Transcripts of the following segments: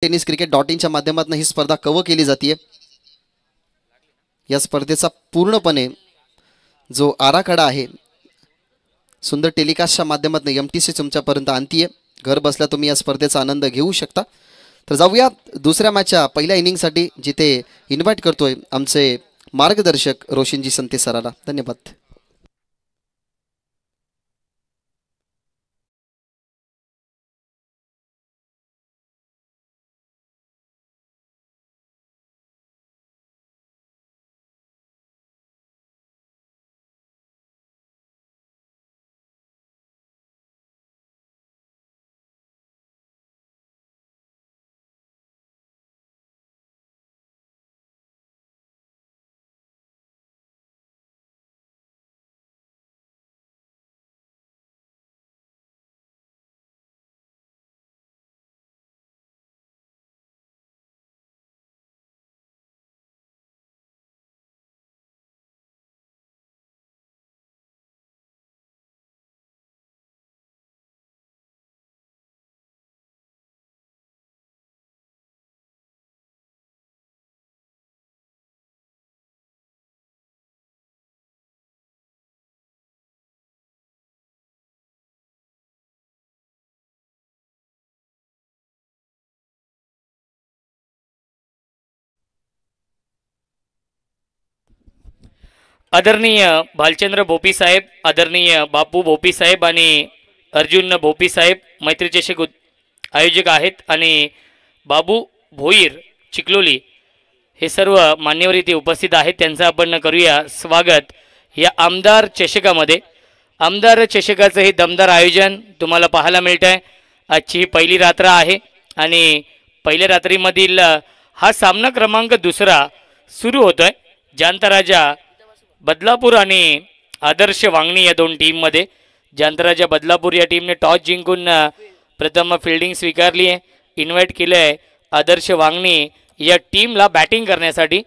tenniscricket.in च्या माध्यमातून ही स्पर्धा कव्हर केली जाते। या स्पर्धेचा पूर्णपणे जो आराखडा आहे सुंदर टेलिकास्टच्या माध्यमातून MTC तुमच्यापर्यंत आणतीये। घर बसल्या तुम्ही या स्पर्धेचा आनंद घेऊ शकता। तर जाऊया दुसऱ्या मॅचच्या पहिल्या इनिंगसाठी, जिथे इन्व्हाइट करतोय आमचे मार्गदर्शक रोशनजी संते सराला। धन्यवाद। आदरणीय भालचंद्र भोपी साहेब, आदरणीय बापू भोपी साहेब आणि अर्जुन भोपी साहेब मैत्री चषक आयोजक आहेत आणि बाबू भोईर चिखलोली हे सर्व मान्यवर इथे उपस्थित आहेत। त्यांचं आपण करूया स्वागत या आमदार चषकामध्ये। आमदार चषकाचं हे दमदार आयोजन तुम्हाला पाहायला मिळत आहे। आजची ही पहिली रात्र आहे आणि पहिल्या रात्रीमधील हा सामना क्रमांक दुसरा सुरू होतोय। जांता राजा बदलापूर आणि आदर्श वांगणी या दोन टीममध्ये। जांतराजा बदलापूर या टीमने टॉस जिंकून प्रथम फिल्डिंग स्वीकारली आहे। इन्व्हाइट केलं आहे आदर्श वांगणी या टीमला बॅटिंग करण्यासाठी।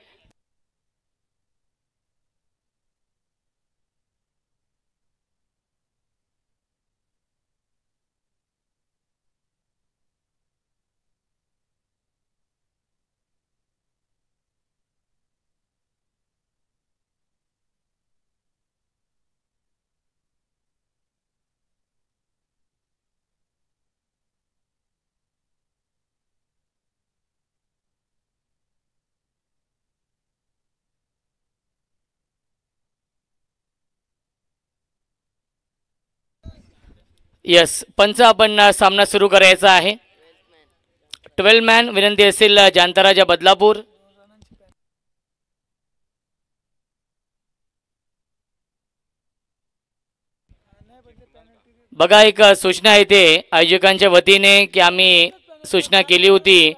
यस पंच आपण सामना सुरू करायचा आहे। 12 मॅन विनंती असेल जांताराजा बदलापूर। बघा एक सूचना आहे ते आयोजकांच्या वतीने की आम्ही सूचना केली होती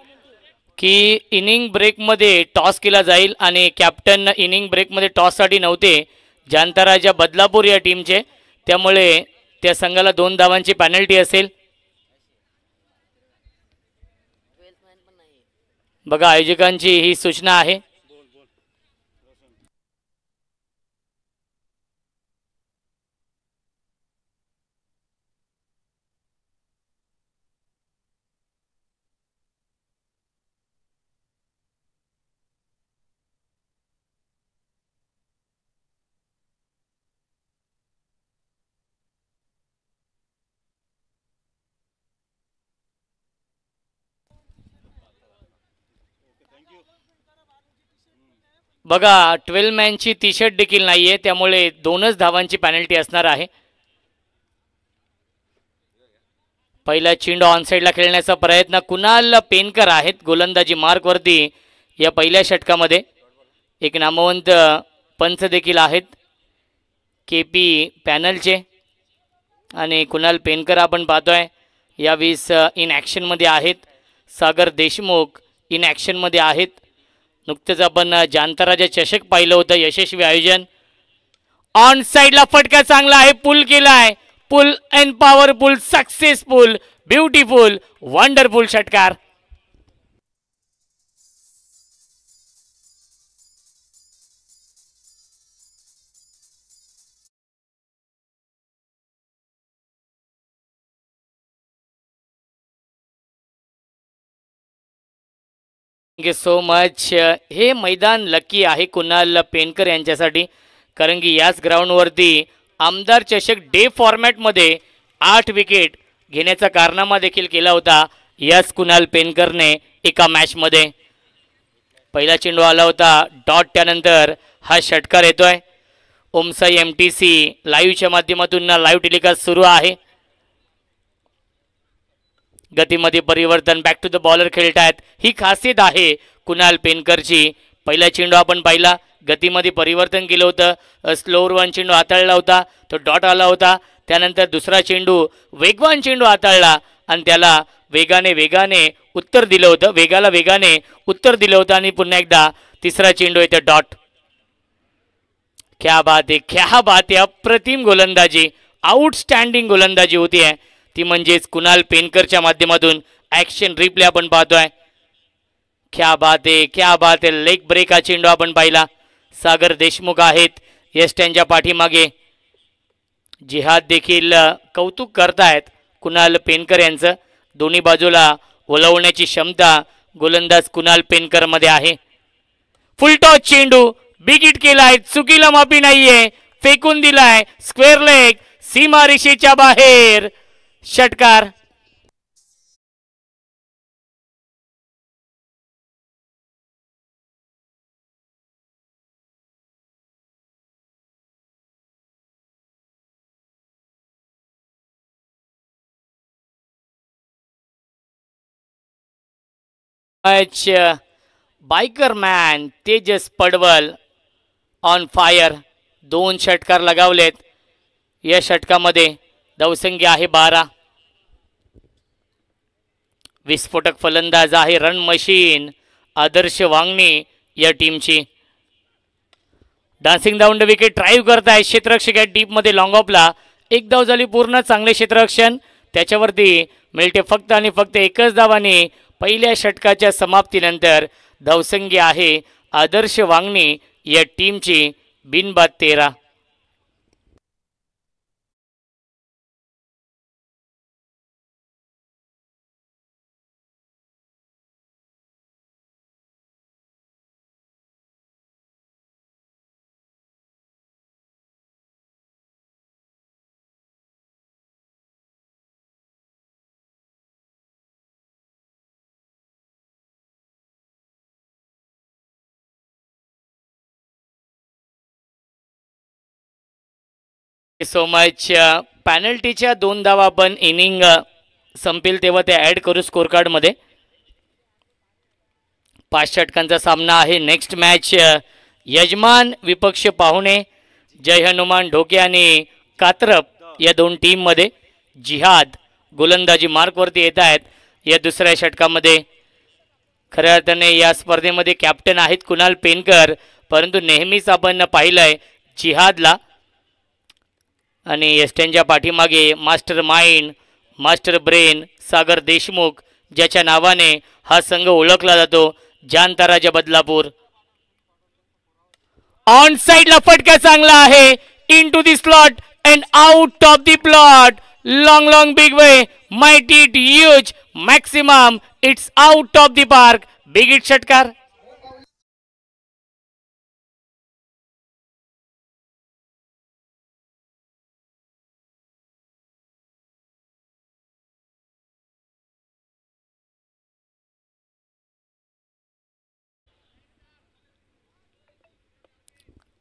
की इनिंग ब्रेकमध्ये टॉस केला जाईल आणि कॅप्टन इनिंग ब्रेकमध्ये टॉससाठी नव्हते जांताराजा बदलापूर या टीमचे, त्यामुळे त्या संघाला 2 धावांची पेनल्टी असेल। बघा आयोजकांची ही सूचना आहे। बघा 12 मॅनची टी शर्ट देखील नाहीये, त्यामुळे 2च धावांची पेनल्टी असणार आहे। पहिला चेंडू ऑन साइडला खेळण्याचा प्रयत्न कुणाल पेनकर आहेत गोलंदाजी मार्क वरती या पहिल्या षटकामध्ये। एक नामवंत पंच देखील आहेत KP पॅनलचे आणि कुणाल पेनकर आपण पाहतोय या 20 इन ॲक्शन मध्ये आहेत। सागर देशमुख इन ॲक्शन मध्ये आहेत। नुकतेच आपण जांताराजा चषक पाहिलं होतं यशस्वी आयोजन। ऑन साइडला फटका चांगला आहे, पुल केला आहे, pull and powerful successful beautiful wonderful षटकार। Thank you so much. हे मैदान लकी आहे कुणाल पेनकर यांच्यासाठी, कारण की याच ग्राउंडवरती आमदार चषक डे फॉर्मॅटमध्ये 8 विकेट घेण्याचा कारनामा देखील केला होता याच कुणाल पेनकरने एका मॅचमध्ये. पहिला चेंडू आला होता डॉट, त्यानंतर हा षटकार येतोय. ओमसाई MTC लाईव्हच्या माध्यमातून लाईव्ह टेलिकास्ट सुरू आहे. गतीमध्ये परिवर्तन, बॅक टू द बॉलर खेळतायत, ही खासियत आहे कुणाल पेनकरची. पहिला चेंडू आपण पाहिला, गतीमध्ये परिवर्तन केलं होतं, स्लोअर वन चेंडू हाताळला होता, तो डॉट आला होता. त्यानंतर दुसरा चेंडू वेगवान चेंडू हाताळला आणि त्याला वेगाने उत्तर दिलं होतं, वेगाने उत्तर दिलं होतं. आणि पुन्हा एकदा तिसरा चेंडू येतो डॉट. क्या बात आहे, अप्रतिम गोलंदाजी, आउटस्टँडिंग गोलंदाजी होती आहे ती, म्हणजेच कुणाल पेनकरच्या माध्यमातून. ॲक्शन रिप्ले आपण पाहतोय. क्या बात आहे, लेग ब्रेक हा चेंडू आपण पाहिला. सागर देशमुख आहेत यष्ट्यांच्या पाठीमागे. जिहाद देखील कौतुक करतायत कुणाल पेनकर यांचं. दोन्ही बाजूला ओलवण्याची क्षमता गोलंदाज कुणाल पेनकरमध्ये आहे. फुलटॉस चेंडू, बिग हिट केलाय, चुकीला माफी नाहीये, फेकून दिलाय, स्क्वेअर लेग, सीमा रेषेच्या बाहेर, षटकार. Biker man Tejas Padwal on fire, 2 षटकार लगावलेत. या षटकामध्ये धावसंख्या आहे 12. विस्फोटक फलंदाज आहे रन मशीन आदर्श वांगणी या टीमची. Dancing down the wicket drive करताय क्षेत्ररक्षक या डीपमध्ये लॉंग ऑफला. 1 धाव झाली पूर्ण, चांगले क्षेत्ररक्षण, त्याच्यावरती मिळते फक्त आणि फक्त 1च धावाने. पहिल्या षटकाच्या समाप्तीनंतर धावसंख्या आहे आदर्श वांगणी या टीमची बिनबाद 13. So much. पॅनल्टीच्या 2 धावा आपण इनिंग संपेल तेव्हा ते ॲड करू स्कोर कार्डमध्ये. 5 षटकांचा सामना आहे. नेक्स्ट मॅच यजमान विपक्ष पाहुणे जय हनुमान ढोके आणि कात्रप या 2 टीममध्ये. जिहाद गोलंदाजी मार्कवरती येत आहेत या दुसऱ्या षटकामध्ये. खऱ्या अर्थाने या स्पर्धेमध्ये कॅप्टन आहेत कुणाल पेनकर, परंतु नेहमीच आपण पाहिलंय जिहादला. आणि यष्ट्यांच्या पाठीमागे मास्टर माइंड, मास्टर ब्रेन सागर देशमुख, ज्याच्या नावाने हा संघ ओळखला जातो, जानताराजा बदलापूर. ऑन साइडला फटका चांगला आहे, into the slot and out of the plot. Long big way, mighty it huge, maximum, it's out of the park. Big hit षटकार.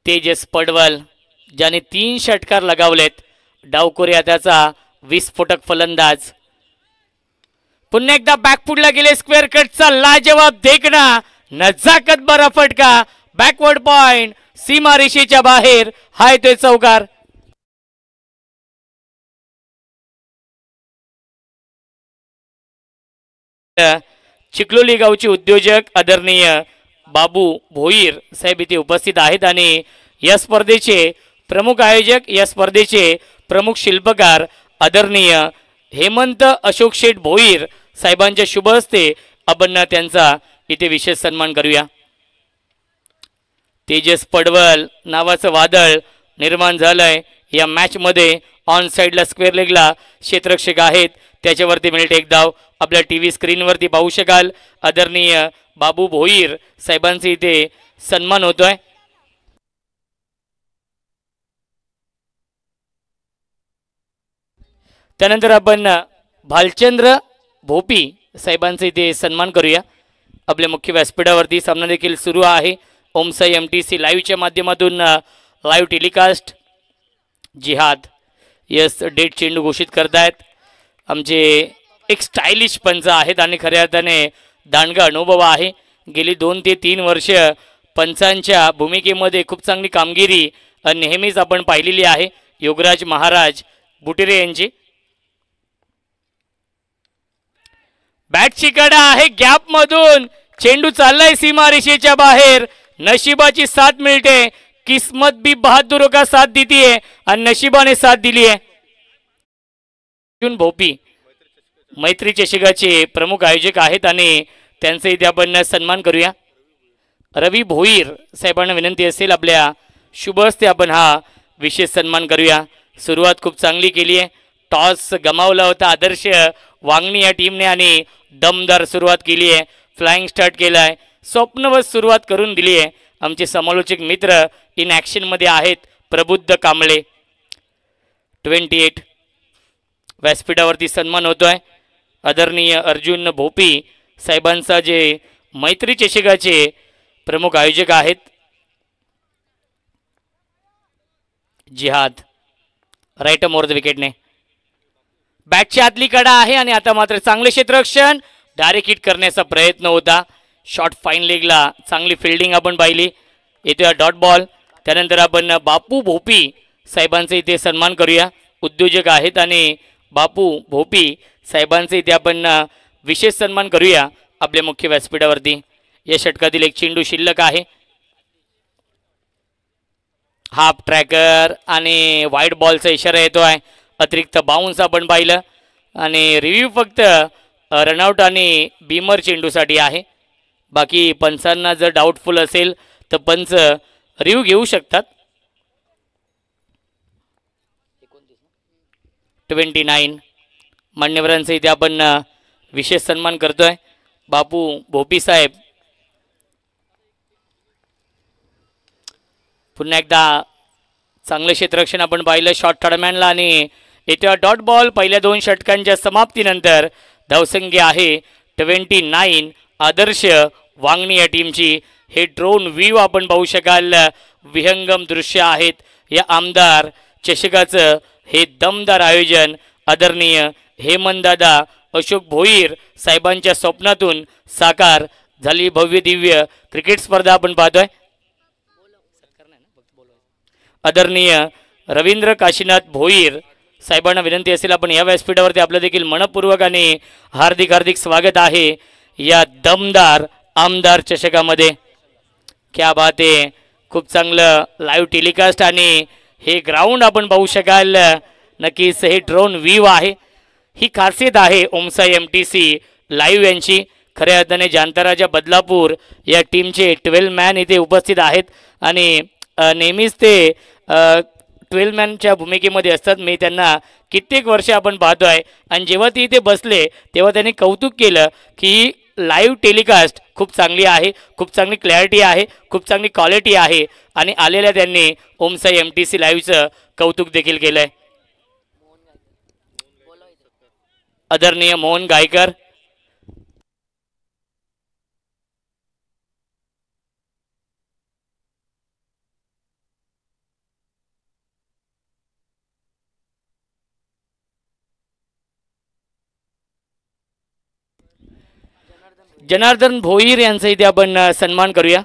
तेजस पडवल ज्याने 3 षटकार लगावलेत, डावखोरी त्याचा विस्फोटक फलंदाज. पुन्हा एकदा बॅकफुटला गेले, स्क्वेअर कटचा लाजवाब देखना, नजाकत बरा फटका, बॅकवर्ड पॉइंट, सीमा रेषेच्या बाहेर. हाय ते चौकार. चिखलोली गावचे उद्योजक आदरणीय बाबू भोईर साहेब इथे उपस्थित आहेत आणि या स्पर्धेचे प्रमुख आयोजक, या स्पर्धेचे प्रमुख शिल्पकार आदरणीय हेमंत अशोक शेठ भोईर साहेबांच्या शुभ हस्ते आपण त्यांचा इथे विशेष सन्मान करूया. तेजस पडवल नावाचं वादळ निर्माण झालंय या मॅचमध्ये ऑन साईडला स्क्वेअर लेगला क्षेत्ररक्षक आहेत, त्याच्यावरती मिनिट एक धाव आपल्या टी व्ही स्क्रीनवरती पाहू शकाल. आदरणीय बाबू भोईर साहेबांचे इथे सन्मान होतोय. त्यानंतर आपण भालचंद्र भोपी साहेबांचे इथे सन्मान करूया. आपल्या मुख्य व्यासपीठावरती सामना देखील सुरू आहे. ओमसाई MTC लाईव्हच्या माध्यमातून लाईव्ह टेलिकास्ट. जिहाद यस डेट चेंडू घोषित करतायत. आमचे एक स्टायलिश पंच आहेत आणि खऱ्या अर्थाने दांडगा अनुभव आहे. गेली 2 ते 3 वर्ष पंचांच्या भूमिकेमध्ये खूप चांगली कामगिरी नेहमीच आपण पाहिलेली आहे. योगराज महाराज बुटिरे यांची बॅटची कडा आहे, गॅप मधून चेंडू चाललाय सीमारेषेच्या बाहेर. नशिबाची साथ मिळते, किस्मत भी बहादुरों का साथ देती है आणि नशिबाने साथ दिली आहे. अर्जुन भोपी मैत्री चषकाचे प्रमुख आयोजक आहेत आणि त्यांचे इथे आपण सन्मान करूया. रवी भोईर साहेबांना विनंती असेल आपल्या शुभ हस्ते आपण हा विशेष सन्मान करूया. सुरुवात खूप चांगली केली आहे. टॉस गमावला होता आदर्श वांगणी या टीमने आणि दमदार सुरुवात केली आहे. फ्लाइंग स्टार्ट केला आहे. स्वप्नवत सुरुवात करून दिली आहे. आमचे समालोचक मित्र इन ॲक्शनमध्ये आहेत. प्रबुद्ध कांबळे 28 व्यासपीठावरती सन्मान होतोय. आदरणीय अर्जुन भोपी साहेबांचा जे मैत्री चषकाचे प्रमुख आयोजक आहेत. जिहाद राईट मोर द विकेटने बॅटची आतली कडा आहे आणि आता मात्र चांगले क्षेत्ररक्षण डायरेक्ट हिट करण्याचा प्रयत्न होता. शॉर्ट फाईन लेगला चांगली फिल्डिंग आपण पाहिली. येतो डॉट बॉल. त्यानंतर आपण बापू भोपी साहेबांचे इथे सन्मान करूया. उद्योजक आहेत आणि बापू भोपी साहेबांचे इथे आपण विशेष सन्मान करूया आपल्या मुख्य व्यासपीठावरती. या षटकातील एक चेंडू शिल्लक आहे. हाफ ट्रॅकर आणि वाईड बॉलचा इशारा येतो आहे. अतिरिक्त बाउन्स आपण पाहिलं आणि रिव्ह्यू फक्त रनआउट आणि बीमर चेंडूसाठी आहे. बाकी पंचांना जर डाऊटफुल असेल तर पंच रिव्ह्यू घेऊ शकतात. 29 मान्यवरांचा इथे आपण विशेष सन्मान करतोय. बापू भोपी साहेब पुन्हा एकदा चांगलं क्षेत्ररक्षण आपण पाहिलं शॉर्ट थर्डमॅनला आणि येत्या डॉट बॉल. पहिल्या 2 षटकांच्या समाप्तीनंतर धावसंख्या आहे 29. आदर्श वांगणी या टीमची. हे ड्रोन व्ह्यू आपण पाहू शकाल. विहंगम दृश्य आहेत. या आमदार चषकाचं हे दमदार आयोजन आदरणीय हेमंतदादा अशोक भोईर साहेबांच्या स्वप्नातून साकार झाली भव्य दिव्य क्रिकेट स्पर्धा आपण पाहतोय. आदरणीय रवींद्र काशीनाथ भोईर साहेबांना विनंती असेल आपण या व्यासपीठावरती आपलं देखील मनपूर्वक आणि हार्दिक हार्दिक स्वागत आहे या दमदार आमदार चषकामध्ये. क्या बात आहे. खूप चांगलं लाईव्ह टेलिकास्ट आणि हे ग्राउंड आपण पाहू शकाल. नक्कीच हे ड्रोन व्ह्यू आहे. ही खासियत आहे ओमसाई MTC लाईव्ह यांची. खऱ्या अर्थाने जांताराच्या बदलापूर या टीमचे 12 मॅन इथे उपस्थित आहेत आणि नेहमीच ते 12 मॅनच्या भूमिकेमध्ये असतात. मी त्यांना कित्येक वर्ष आपण पाहतो आहे आणि जेव्हा ते इथे बसले तेव्हा त्यांनी कौतुक केलं की लाईव्ह टेलिकास्ट खूप चांगली आहे, खूप चांगली क्लॅरिटी आहे, खूप चांगली क्वालिटी आहे आणि आलेल्या त्यांनी ओमसाई MTC लाईव्हचं कौतुक देखील केलं आहे. आदरणीय मोहन गायकर जनार्दन भोईर यांचा इथे आपण सन्मान करूया.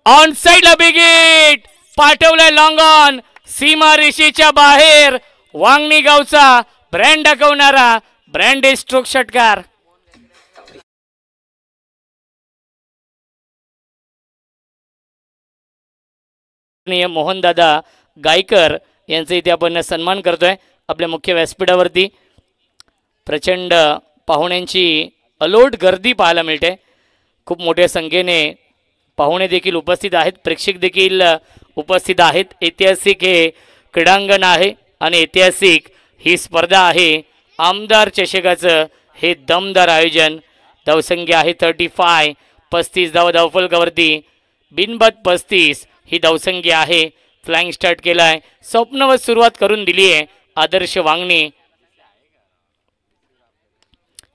ऑन साइडला बिग हिट पाठवलाय लॉंग ऑन सीमा रेषेच्या बाहेर. वांगणी गावचा ब्रँड दाखवणारा ब्रँड स्ट्रोक षटकार. मोहनदादा गायकर यांचा इथे आपण सन्मान करतोय आपल्या मुख्य व्यासपीठावरती. प्रचंड पाहुण्यांची अलोट गर्दी पाहायला मिळते. खूप मोठ्या संख्येने पाहुणे देखील उपस्थित आहेत, प्रेक्षक देखील उपस्थित आहेत. ऐतिहासिक हे क्रीडांगण आहे आणि ऐतिहासिक ही स्पर्धा आहे. आमदार चषकाचं हे दमदार आयोजन. धावसंख्या आहे 35, 35 धावफलकावरती बिनबाद 35 ही धावसंख्या आहे. फ्लाइंग स्टार्ट केलाय, स्वप्नवत सुरुवात करून दिली आहे आदर्श वांगणे.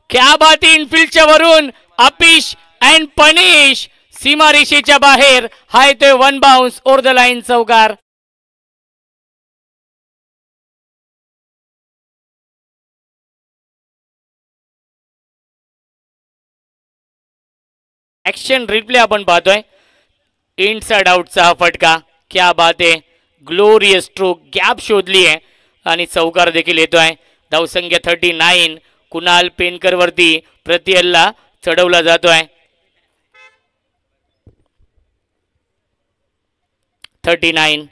क्या बात, इनफिल्डच्या वरून अपिश अँड पनिश सीमारेषेच्या बाहेर. हा येतोय one bounce over the line चौकार. ऍक्शन रिप्ले आपण पाहतोय. इनसाइड आउटचा हा फटका. क्या बात आहे, ग्लोरियस स्ट्रोक, गॅप शोधली आहे आणि चौकार देखील येतोय. धावसंख्या 39. कुणाल पेनकर वरती प्रतिहल्ला चढवला जातोय. 39.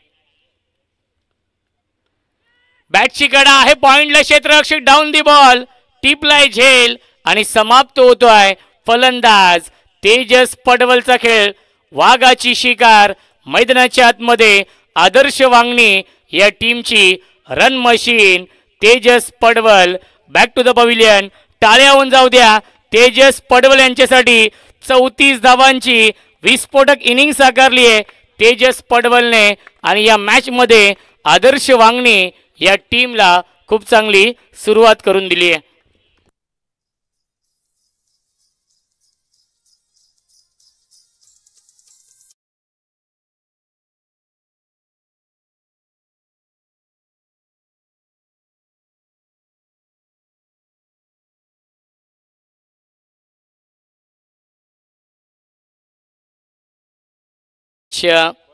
बॅटची कडा आहे, पॉइंटला क्षेत्ररक्षक डाऊन दी बॉल, टिपलाय झेल आणि समाप्त होतोय. फलंदाज तेजस पडवलचा खेळ. वाघाची शिकार मैदानाच्या आतमध्ये. आदर्श वांगणी या टीमची run machine Tejas Padwal back to the pavilion. टाळ्या होऊन जाऊ द्या तेजस पडवल यांच्यासाठी. 34 धावांची विस्फोटक इनिंग साकारली आहे तेजस पडवलने आणि या मॅच मध्ये आदर्श वांगणी या टीमला खूप चांगली सुरुवात करून दिली आहे.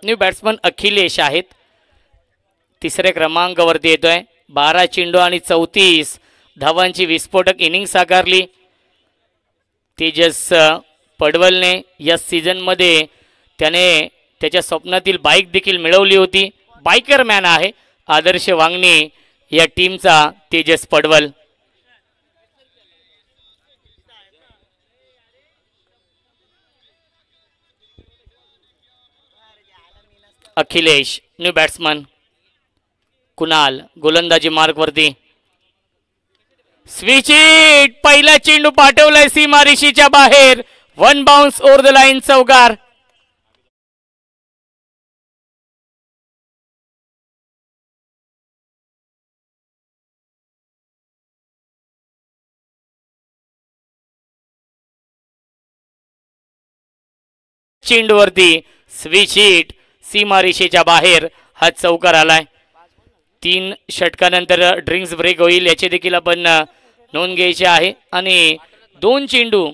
न्यू बॅट्समन अखिलेश आहेत. तिसऱ्या क्रमांकावरती येतोय. 12 चेंडू आणि 34 धावांची विस्फोटक इनिंग साकारली तेजस पडवलने. या सीझनमध्ये त्याने त्याच्या स्वप्नातील बाईक देखील मिळवली होती. बायकर मॅन आहे आदर्श वांगणी या टीमचा तेजस पडवल. Akhilesh new batsman. कुणाल गोलंदाजी मार्कवरती. स्विच हिट, पहिला चेंडू पाठवलाय सीमारेषेच्या बाहेर. One bounce over the line चौकार. चेंडूवरती स्विच हिट, सीमारेषेच्या बाहेर हा चौकार आलाय. 3 षटकानंतर ड्रिंक्स ब्रेक होईल याचे देखील आपण नोंद घ्यायची आहे. आणि 2 चेंडू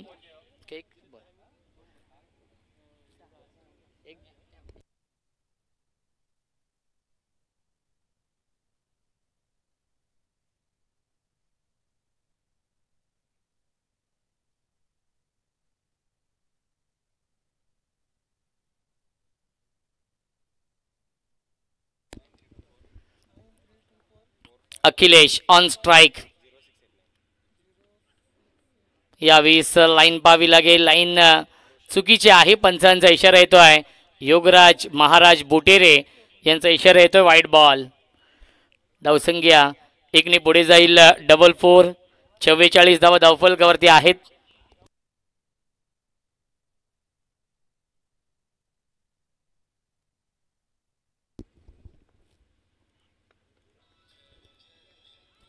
अखिलेश ऑन स्ट्राइक. यावेळेस लाईन पाहावी लागेल. लाईन चुकीची आहे, पंचांचा इशारा येतोय. योगराज महाराज बुटेरे यांचा इशारा येतोय वाईट बॉल. धावसंख्या 1 ने पुढे जाईल. 4 44 धावा धावफलकावरती आहेत.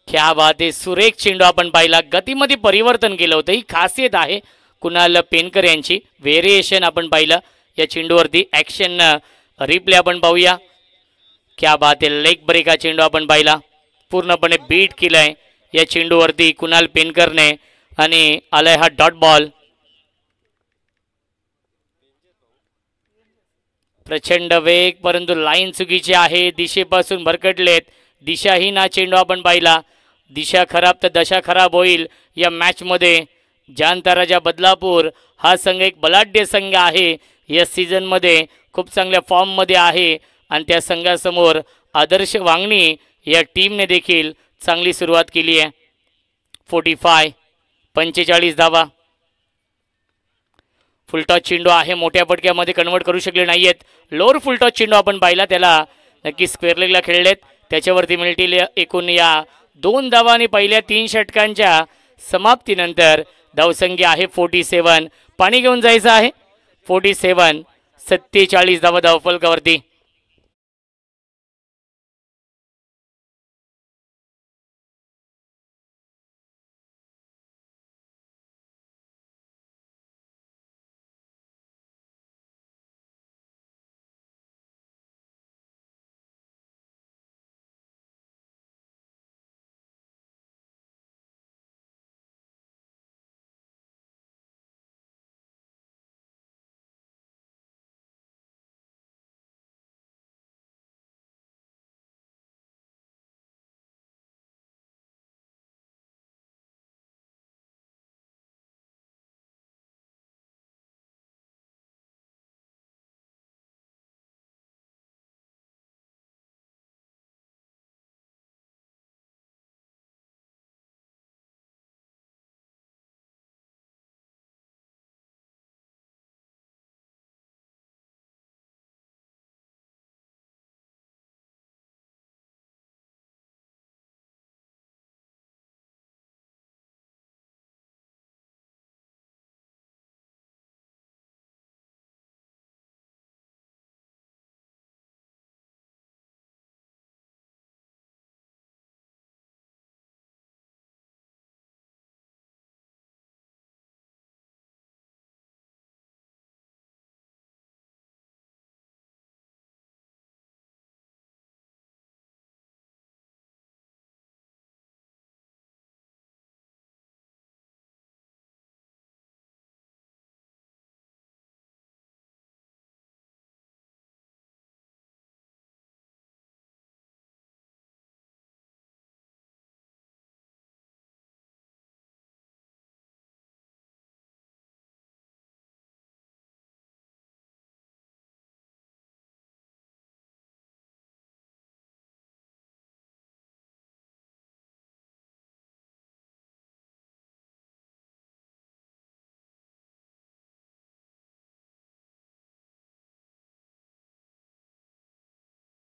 क्या बात आहे, सुरेख चेंडू आपण पाहिला. गतीमध्ये परिवर्तन केलं होतं, ही खासियत आहे कुणाल पेनकर यांची. व्हेरिएशन आपण पाहिलं या चेंडूवरती. ऍक्शन रिप्ले आपण पाहूया. क्या बात आहे, लेग ब्रेक हा चेंडू आपण पाहिला. पूर्णपणे बीट केलाय या चेंडूवरती कुणाल पेनकरने आणि आलाय हा डॉट बॉल. प्रचंड वेग, परंतु लाईन चुकीची आहे. दिशेपासून भरकटलेत. दिशाहीन हा चेंडू आपण पाहिला. दिशा खराब तर दशा खराब होईल या मॅच मध्ये. जानताराजा बदलापूर हा संघ एक बलाढ्य संघ आहे. या सीझन मध्ये खूप चांगल्या फॉर्म मध्ये आहे आणि त्या संघासमोर आदर्श वांगणी या टीमने देखील चांगली सुरुवात केली आहे. 45 धावा. फुलटॉस चेंडू आहे, मोठ्या फटक्यामध्ये कन्वर्ट करू शकले नाही आहेत. लोअर फुलटॉस चेंडू आपण पाहिला, त्याला नक्की स्क्वेअर लेगला खेळलेत, त्याच्यावरती मिळतील एकूण या 2 धावा आणि पहिल्या 3 षटकांच्या समाप्तीनंतर धावसंख्या आहे 47. पाणी घेऊन जायचं आहे. 47 47 धावा धावफलकावरती.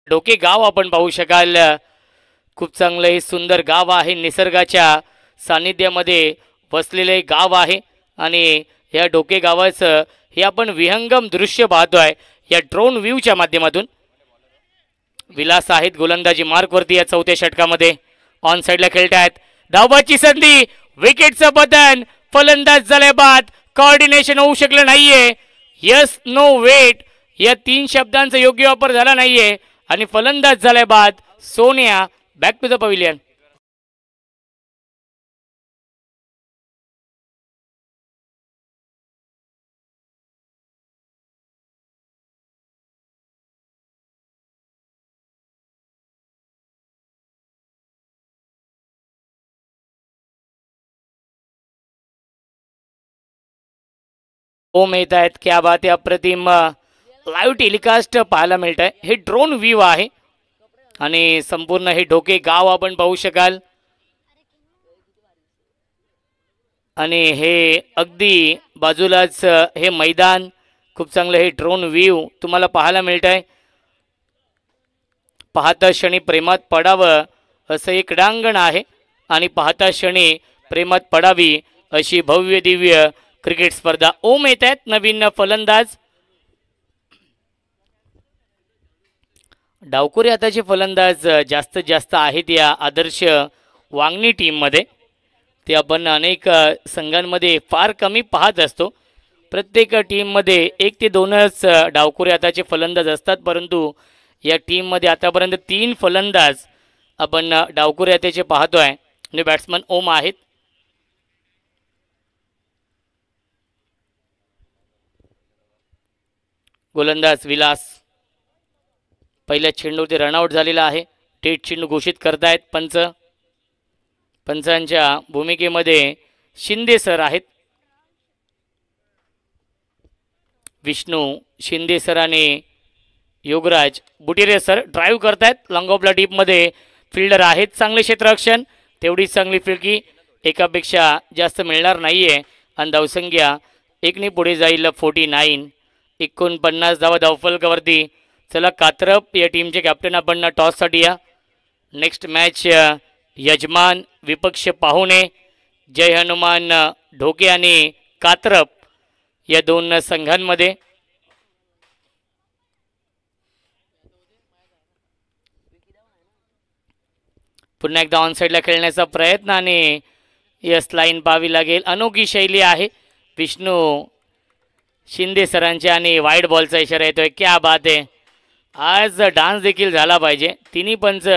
डोके गाव आपण पाहू शकाल. खूप चांगलं हे सुंदर गाव आहे, निसर्गाच्या सानिध्यामध्ये वसलेले गाव आहे. आणि या डोके गावाचं हे आपण विहंगम दृश्य पाहतोय या ड्रोन व्ह्यूच्या माध्यमातून. विलास आहेत गोलंदाजी मार्कवरती या 4थ्या षटकामध्ये. ऑन साईडला खेळत आहेत. धावाची संधी, विकेटचं बदन, फलंदाज झाले बाद, कोऑर्डिनेशन होऊ शकलं नाहीये. यस नो वेट या 3 शब्दांचा योग्य वापर झाला नाहीये आणि फलंदाज झालाय बाद. Sonia back to the pavilion. Om येत आहेत. क्या बात आहे, अप्रतिम लाईव्ह टेलिकास्ट पाहायला मिळत आहे. हे ड्रोन व्ह्यू आहे आणि संपूर्ण हे डोके गाव आपण पाहू शकाल. आणि हे अगदी बाजूलाच हे मैदान, खूप चांगलं हे ड्रोन व्ह्यू तुम्हाला पाहायला मिळत आहे. पाहता क्षणी प्रेमात पडावं असं एक क्रीडांगण आहे आणि पाहता क्षणी प्रेमात पडावी अशी भव्य दिव्य क्रिकेट स्पर्धा. ओम येत आहेत नवीन फलंदाज. डावखुरी आताचे फलंदाज जास्तीत जास्त आहेत या आदर्श वांगणी टीममध्ये. ते आपण अनेक संघांमध्ये फार कमी पाहत असतो. प्रत्येक टीममध्ये 1 ते 2च डावखुरी आताचे फलंदाज असतात, परंतु या टीममध्ये आतापर्यंत 3 फलंदाज आपण डावखुरी आताचे पाहतोय आणि बॅट्समन ओम आहेत. गोलंदाज विलास पहिल्या चेंडूवरती रनआउट झालेला आहे. डेट चेंडू घोषित करतायत पंच. पंचांच्या भूमिकेमध्ये शिंदे सर आहेत. विष्णू शिंदे सर आणि योगराज बुटिरे सर ड्राईव्ह करतायत. लॉंग ऑफला डीपमध्ये फिल्डर आहेत. चांगले क्षेत्ररक्षण, तेवढीच चांगली फिल्की एकापेक्षा जास्त मिळणार नाहीये आणि धावसंख्या एकने पुढे जाईल 49. 49 धावा धावफलकावरती. चला कात्रप या टीमचे कॅप्टन आपण टॉससाठी या. नेक्स्ट मॅच यजमान विपक्ष पाहुणे जय हनुमान ढोके आणि कात्रप या दोन संघांमध्ये. पुन्हा एकदा ऑनसाईडला खेळण्याचा प्रयत्न आणि यस लाईन पाहावी लागेल. अनोखी शैली आहे विष्णू शिंदे सरांचे आणि वाईट बॉलचा इशारा येतोय. क्या बात आहे. आज डान्स देखील झाला पाहिजे. तिन्ही पंच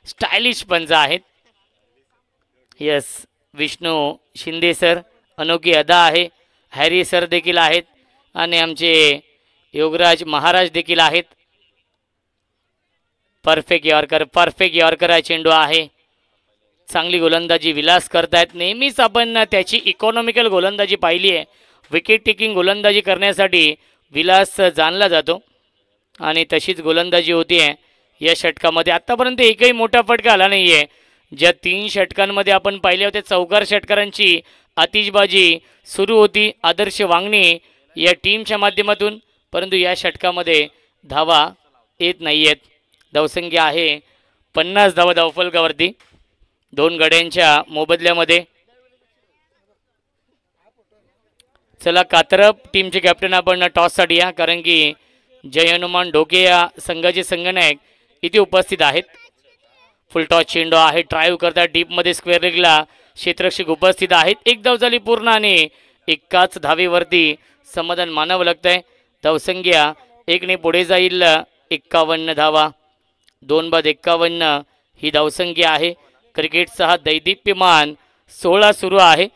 स्टायलिश पंच आहेत. यस विष्णू शिंदे सर अनोखी अदा आहे. हॅरी सर देखील आहेत आणि आमचे योगराज महाराज देखील आहेत. परफेक्ट यॉर्कर हा चेंडू आहे. चांगली गोलंदाजी विलास करतायत. नेहमीच आपण त्याची इकॉनॉमिकल गोलंदाजी पाहिली आहे. विकेट टेकिंग गोलंदाजी करण्यासाठी विलास जाणला जातो आणि तशीच गोलंदाजी होती आहे या षटकामध्ये. आत्तापर्यंत एकही मोठा फटका आला नाही आहे. ज्या 3 षटकांमध्ये आपण पाहिले होते चौकार षटकारांची आतिषबाजी सुरू होती आदर्श वांगणी या टीमच्या माध्यमातून, परंतु या षटकामध्ये धावा येत नाही आहेत. धावसंख्या आहे 50 धावा धावफलकावरती 2 गड्यांच्या मोबदल्यामध्ये. चला कात्रप टीमचे कॅप्टन आपण टॉससाठी या, कारण की जय हनुमान ढोके या संघाचे संघनायक इथे उपस्थित आहेत. फुल टॉस चेंडू आहे. ड्राईव्ह करतात डीपमध्ये स्क्वेअर लेगला क्षेत्ररक्षक उपस्थित आहेत. 1 धाव झाली पूर्ण आणि एकाच धावेवरती समाधान मानावं लागतंय. धावसंख्या 1ने पुढे जाईल 51 धावा. 2 बाद 51 ही धावसंख्या आहे. क्रिकेटचा हा दैदिप्यमान 16 सुरू आहे.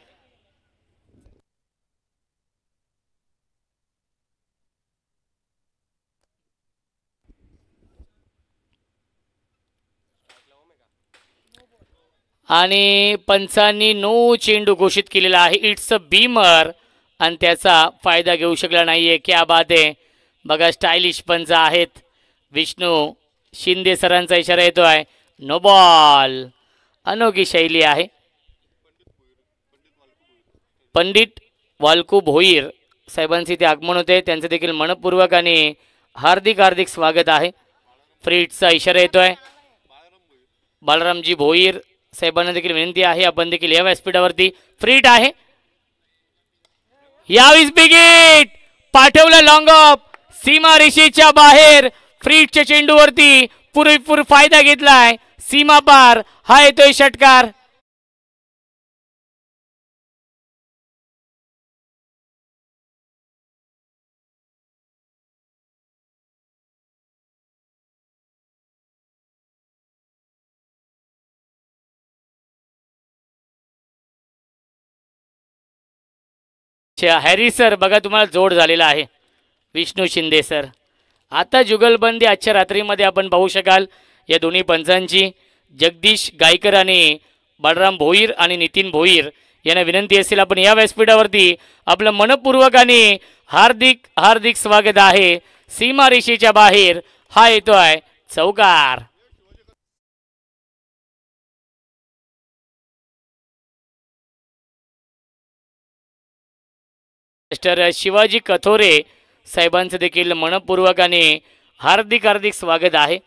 आणि पंचांनी नो चेंडू घोषित केलेला आहे. इट्स अ बीमर आणि त्याचा फायदा घेऊ शकला नाहीये. क्या बात आहे. बघा स्टायलिश पंच आहेत. विष्णू शिंदे सरांचा इशारा येतो आहे. No ball. अनोखी शैली आहे. पंडित वालकू भोईर साहेबांचे ते आगमन होते. त्यांचं देखील मनपूर्वक आणि हार्दिक स्वागत आहे. फ्रीटचा इशारा येतो आहे. बालरामजी भोईर साहेबांना देखील विनंती आहे आपण देखील या व्यासपीठावरती. फ्रीट आहे. यावेळेस बिगिट पाठवलं लॉंग ऑफ सीमा रेषेच्या बाहेर. फ्रीटच्या चेंडूवरती पुरेपूर फायदा घेतलाय. सीमा पार हा येतोय षटकार. हॅरी सर बघा तुम्हाला जोड झालेला आहे. विष्णू शिंदे सर आता जुगलबंदी आजच्या रात्रीमध्ये आपण पाहू शकाल या दोन्ही पंचांची. जगदीश गायकर आणि बाळराम भोईर आणि नितीन भोईर यांना विनंती असेल आपण या व्यासपीठावरती आपलं मनपूर्वक आणि हार्दिक स्वागत आहे. सीमा रेषेच्या बाहेर हा येतोय चौकार. मिस्टर शिवाजी कथोरे साहेबांचं देखील मनपूर्वक आणि हार्दिक स्वागत आहे.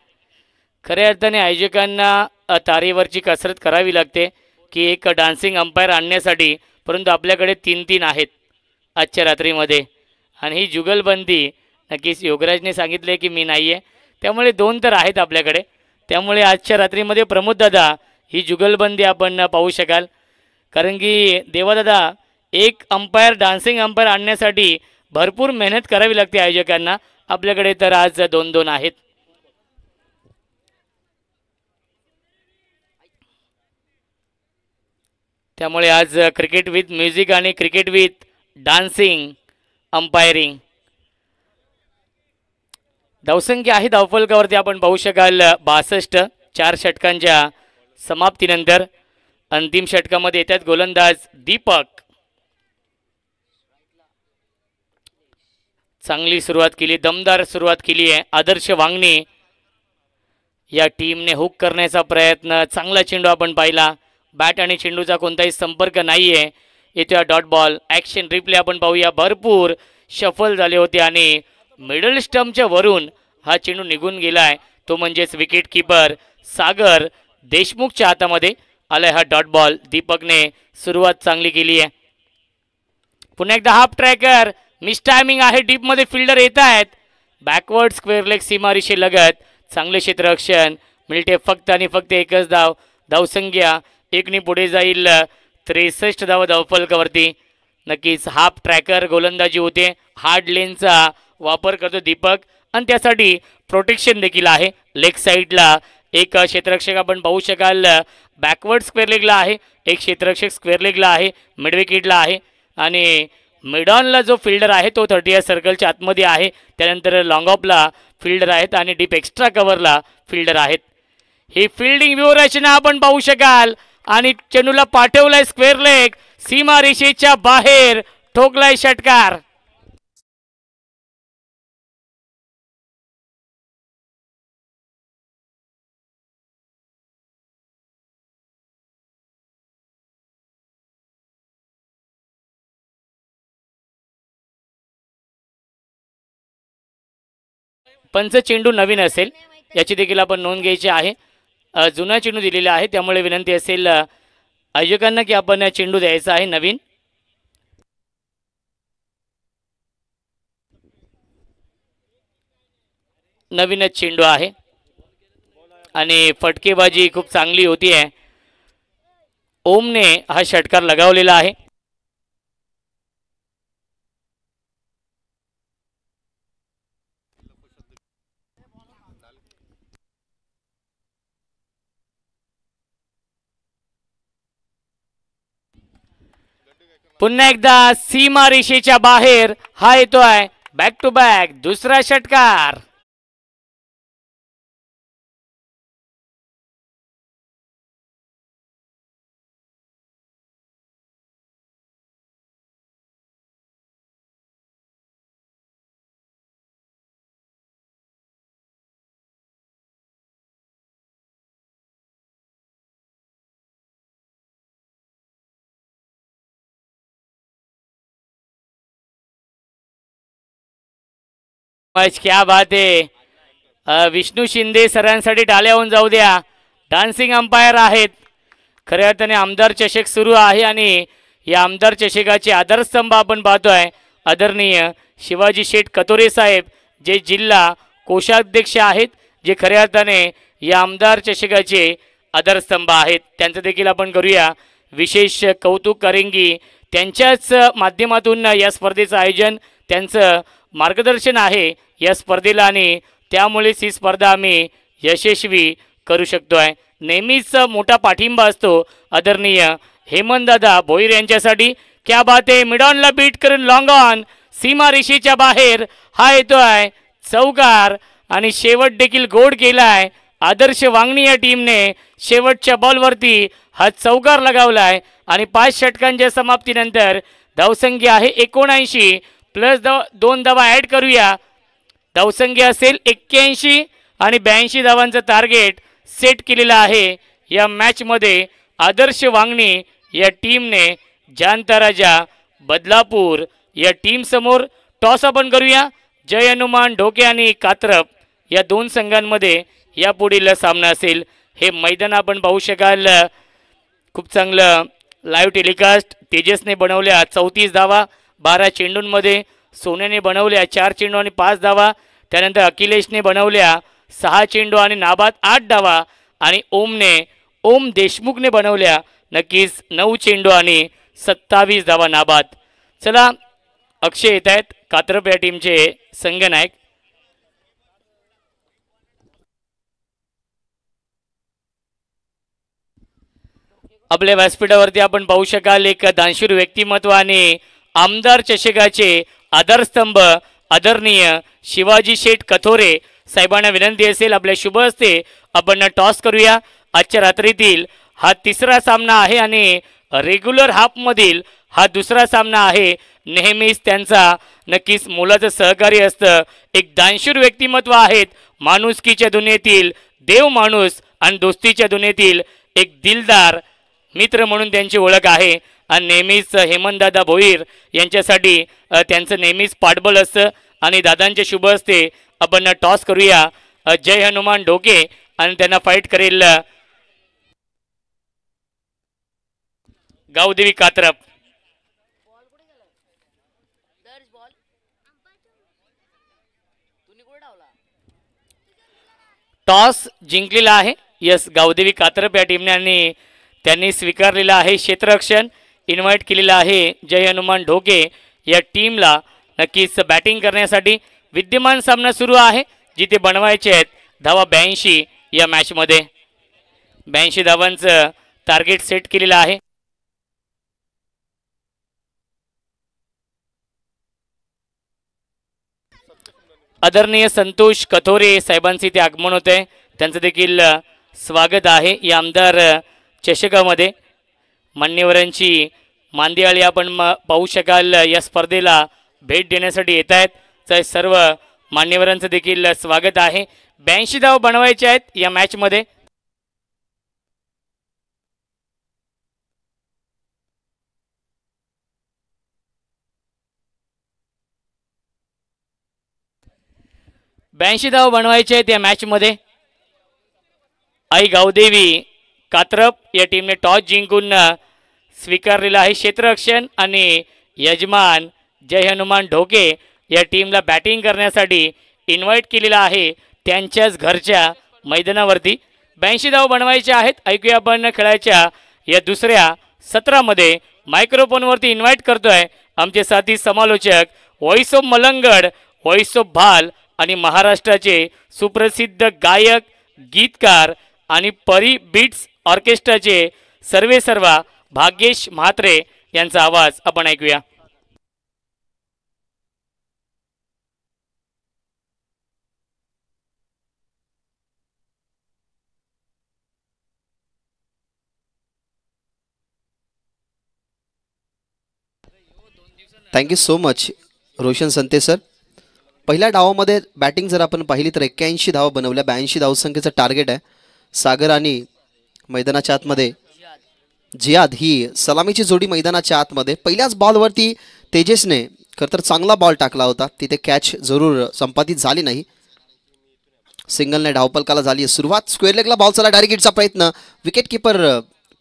खऱ्या अर्थाने आयोजकांना तारेवरची कसरत करावी लागते की एक डान्सिंग अंपायर आणण्यासाठी, परंतु आपल्याकडे 3 आहेत आजच्या रात्रीमध्ये आणि ही जुगलबंदी नक्कीच योगराजने सांगितले की मी नाही आहे, त्यामुळे 2 तर आहेत आपल्याकडे. त्यामुळे आजच्या रात्रीमध्ये प्रमोददादा ही जुगलबंदी आपण पाहू शकाल, कारण की देवादादा एक अंपायर डान्सिंग अंपायर आणण्यासाठी भरपूर मेहनत करावी लागते आयोजकांना. आपल्याकडे तर आज 2 आहेत. त्यामुळे आज क्रिकेट विथ म्युझिक आणि क्रिकेट विथ डान्सिंग अंपायरिंग. धावसंख्या आहे धावफलकावरती आपण पाहू शकाल 62. 4 षटकांच्या समाप्तीनंतर अंतिम षटकामध्ये येतात गोलंदाज दीपक. चांगली सुरुवात केली, दमदार सुरुवात केली आहे आदर्श वांगणी या टीमने. हुक करण्याचा प्रयत्न, चांगला चेंडू आपण पाहिला. बॅट आणि चेंडूचा कोणताही संपर्क नाही आहे. येत्या डॉट बॉल ॲक्शन रिप्ले आपण पाहूया. भरपूर शफल झाले होते आणि मिडल स्टंपच्या वरून हा चेंडू निघून गेलाय. तो म्हणजेच विकेट किपर सागर देशमुखच्या हातामध्ये आलाय हा डॉट बॉल. दीपकने सुरुवात चांगली केली आहे. पुन्हा एकदा हाफ ट्रॅकर मिस टायमिंग आहे. डीपमध्ये फिल्डर येत आहेत. बॅकवर्ड स्क्वेअर लेग सीमारेषे लगत चांगले क्षेत्ररक्षण मिळते. फक्त आणि फक्त एकच धाव. धावसंख्या एकने पुढे जाईल. 63 धावा धावफलकावरती. नक्कीच हाफ ट्रॅकर गोलंदाजी होते. हार्ड लेनचा वापर करतो दीपक आणि त्यासाठी प्रोटेक्शन देखील आहे. लेग साईडला एक क्षेत्ररक्षक आपण पाहू शकाल. बॅकवर्ड स्क्वेअर लेगला आहे. एक क्षेत्ररक्षक स्क्वेअर लेगला आहे. मिडविकेटला आहे आणि मिडॉनला जो फिल्डर आहे तो 30 सर्कलच्या आतमध्ये आहे. त्यानंतर लॉंग ऑफला फिल्डर आहेत आणि डीप एक्स्ट्रा कव्हरला फिल्डर आहेत. ही फिल्डिंग व्ह्यू रचना आपण पाहू शकाल आणि चेंडूला पाठवलाय स्क्वेअर लेग सीमारेषेच्या बाहेर. ठोकलाय षटकार. पंच चेंडू नवीन असेल याची देखील आपण नोंद घ्यायची आहे. जुना चेंडू दिलेला आहे त्यामुळे विनंती असेल आयोजकांना की आपण चेंडू द्यायचा आहे नवीन. नवीनच चेंडू आहे आणि फटकेबाजी खूप चांगली होती आहे. ओमने हा षटकार लगावलेला आहे. पुन्हा एकदा सीमारेषेच्या बाहेर हा येतोय. बॅक टू बॅक दुसरा षटकार. क्या बात आहे. विष्णू शिंदे सरांसाठी टाळ्या होऊन जाऊ द्या. डान्सिंग अंपायर आहेत. खऱ्या अर्थाने आमदार चषक सुरू आहे आणि या आमदार चषकाचे आधारस्तंभ आपण पाहतोय. आदरणीय शिवाजी शेठ कतोरे साहेब जे जिल्हा कोषाध्यक्ष आहेत, जे खऱ्या अर्थाने या आमदार चषकाचे आधारस्तंभ आहेत. त्यांचं देखील आपण करूया विशेष कौतुक. करेंगी त्यांच्याच माध्यमातून या स्पर्धेचं आयोजन, त्यांचं मार्गदर्शन आहे या स्पर्धेला आणि त्यामुळेच ही स्पर्धा आम्ही यशस्वी करू शकतोय. नेहमीच मोठा पाठिंबा असतो आदरणीय हेमंतदादा भोईर यांच्यासाठी. क्या बात आहे. मिडॉनला बीट करून लॉंग ऑन सीमारेषेच्या बाहेर हा येतोय चौकार आणि शेवट देखील गोड केलाय. आदर्श वांगणी या टीमने शेवटच्या बॉलवरती हा चौकार लगावलाय आणि 5 षटकांच्या समाप्तीनंतर धावसंख्या आहे 79 प्लस 2 धावा ॲड करूया. धावसंख्या असेल 81 आणि 82 धावांचं टार्गेट सेट केलेलं आहे या मॅचमध्ये. आदर्श वांगणी या टीमने जानता राजा बदलापूर या टीमसमोर टॉस आपण करूया. जय हनुमान ढोके आणि कात्रप या 2 संघांमध्ये या पुढील सामना असेल. हे मैदान आपण पाहू शकाल. खूप चांगलं लाईव्ह टेलिकास्ट तेजसने बनवल्या. 34 धावा 12 चेंडूंमध्ये. सोन्याने बनवल्या 4 चेंडू आणि 5 धावा. त्यानंतर अखिलेशने बनवल्या 6 चेंडू आणि नाबाद 8 धावा आणि ओम देशमुखने बनवल्या नक्कीच 9 चेंडू आणि 27 धावा नाबाद. चला अक्षय येत आहेत कात्रप या टीमचे संघनायक. आपल्या व्यासपीठावरती आपण पाहू शकाल एक दानशूर व्यक्तिमत्व आणि आमदार चषकाचे आधारस्तंभ आदरणीय शिवाजी शेठ कथोरे साहेबांना विनंती असेल आपल्या शुभ हस्ते आपण टॉस करूया. आजच्या रात्रीतील हा 3रा सामना आहे आणि रेग्युलर हाफमधील हा 2रा सामना आहे. नेहमीच त्यांचा नक्कीच मोलाचं सहकार्य असतं. एक दानशूर व्यक्तिमत्व आहेत. माणुसकीच्या दुनियेतील देव माणूस आणि दोस्तीच्या दुनियेतील एक दिलदार मित्र म्हणून त्यांची ओळख आहे आणि नेहमीच हेमंतदादा भोईर यांच्यासाठी त्यांचं नेहमीच पाठबळ असतं आणि दादांचे शुभ असते. आपण टॉस करूया. जय हनुमान ढोके आणि त्यांना फाईट करेल गावदेवी कात्रप. टॉस जिंकलेला आहे. यस, गावदेवी कात्रप या टीमने आणि त्यांनी स्वीकारलेला आहे क्षेत्ररक्षण. इन्व्हाइट केलेला आहे जय हनुमान ढोके या टीमला नक्कीच बॅटिंग करण्यासाठी. विद्यमान सामना सुरू आहे जिथे बनवायचे आहेत धावा 82 या मॅचमध्ये. 82 धावांचं टार्गेट सेट केलेलं आहे. आदरणीय संतोष कथोरे साहेबांचे इथे आगमन होत आहे. त्यांचं देखील स्वागत आहे या आमदार चषकामध्ये. मान्यवरांची मांदियाळी आपण पाहू शकाल या स्पर्धेला भेट देण्यासाठी येत आहेत. तर सर्व मान्यवरांचं देखील स्वागत आहे. 82 धाव बनवायचे आहेत या मॅचमध्ये. धाव बनवायचे आहेत या मॅचमध्ये. आई गावदेवी कात्रप या टीमने टॉस जिंकून स्वीकारलेला आहे क्षेत्ररक्षण आणि यजमान जय हनुमान ढोके या टीमला बॅटिंग करण्यासाठी इन्व्हाइट केलेला आहे त्यांच्याच घरच्या मैदानावरती. 82 धाव बनवायचे आहेत. ऐकूया आपण खेळायच्या या दुसऱ्या सत्रामध्ये. मायक्रोफोनवरती इन्व्हाइट करतोय आमचे साथी समालोचक voice of Malangad, voice of भाल आणि महाराष्ट्राचे सुप्रसिद्ध गायक, गीतकार आणि परी बीट्स ऑर्केस्ट्राचे सर्वेसर्वा भाग्येश म्हात्रे यांचा आवाज आपण ऐकूया. Thank you so much Roshan संते sir. पहिल्या डावामध्ये बॅटिंग जर आपण पाहिली तर 81 धावा बनवल्या. 82 धावसंख्येचं टार्गेट आहे. सागर आणि मैदानाच्या आतमध्ये जियाद ही सलामीची जोडी मैदानाच्या आतमध्ये. पहिल्याच बॉलवरती तेजसने खरं तर चांगला बॉल टाकला होता. तिथे कॅच जरूर संपादित झाली नाही. सिंगलने धावपलकाला झाली सुरुवात. स्क्वेअर लेगला बॉल चला डायरेक्ट प्रयत्न. विकेट किपर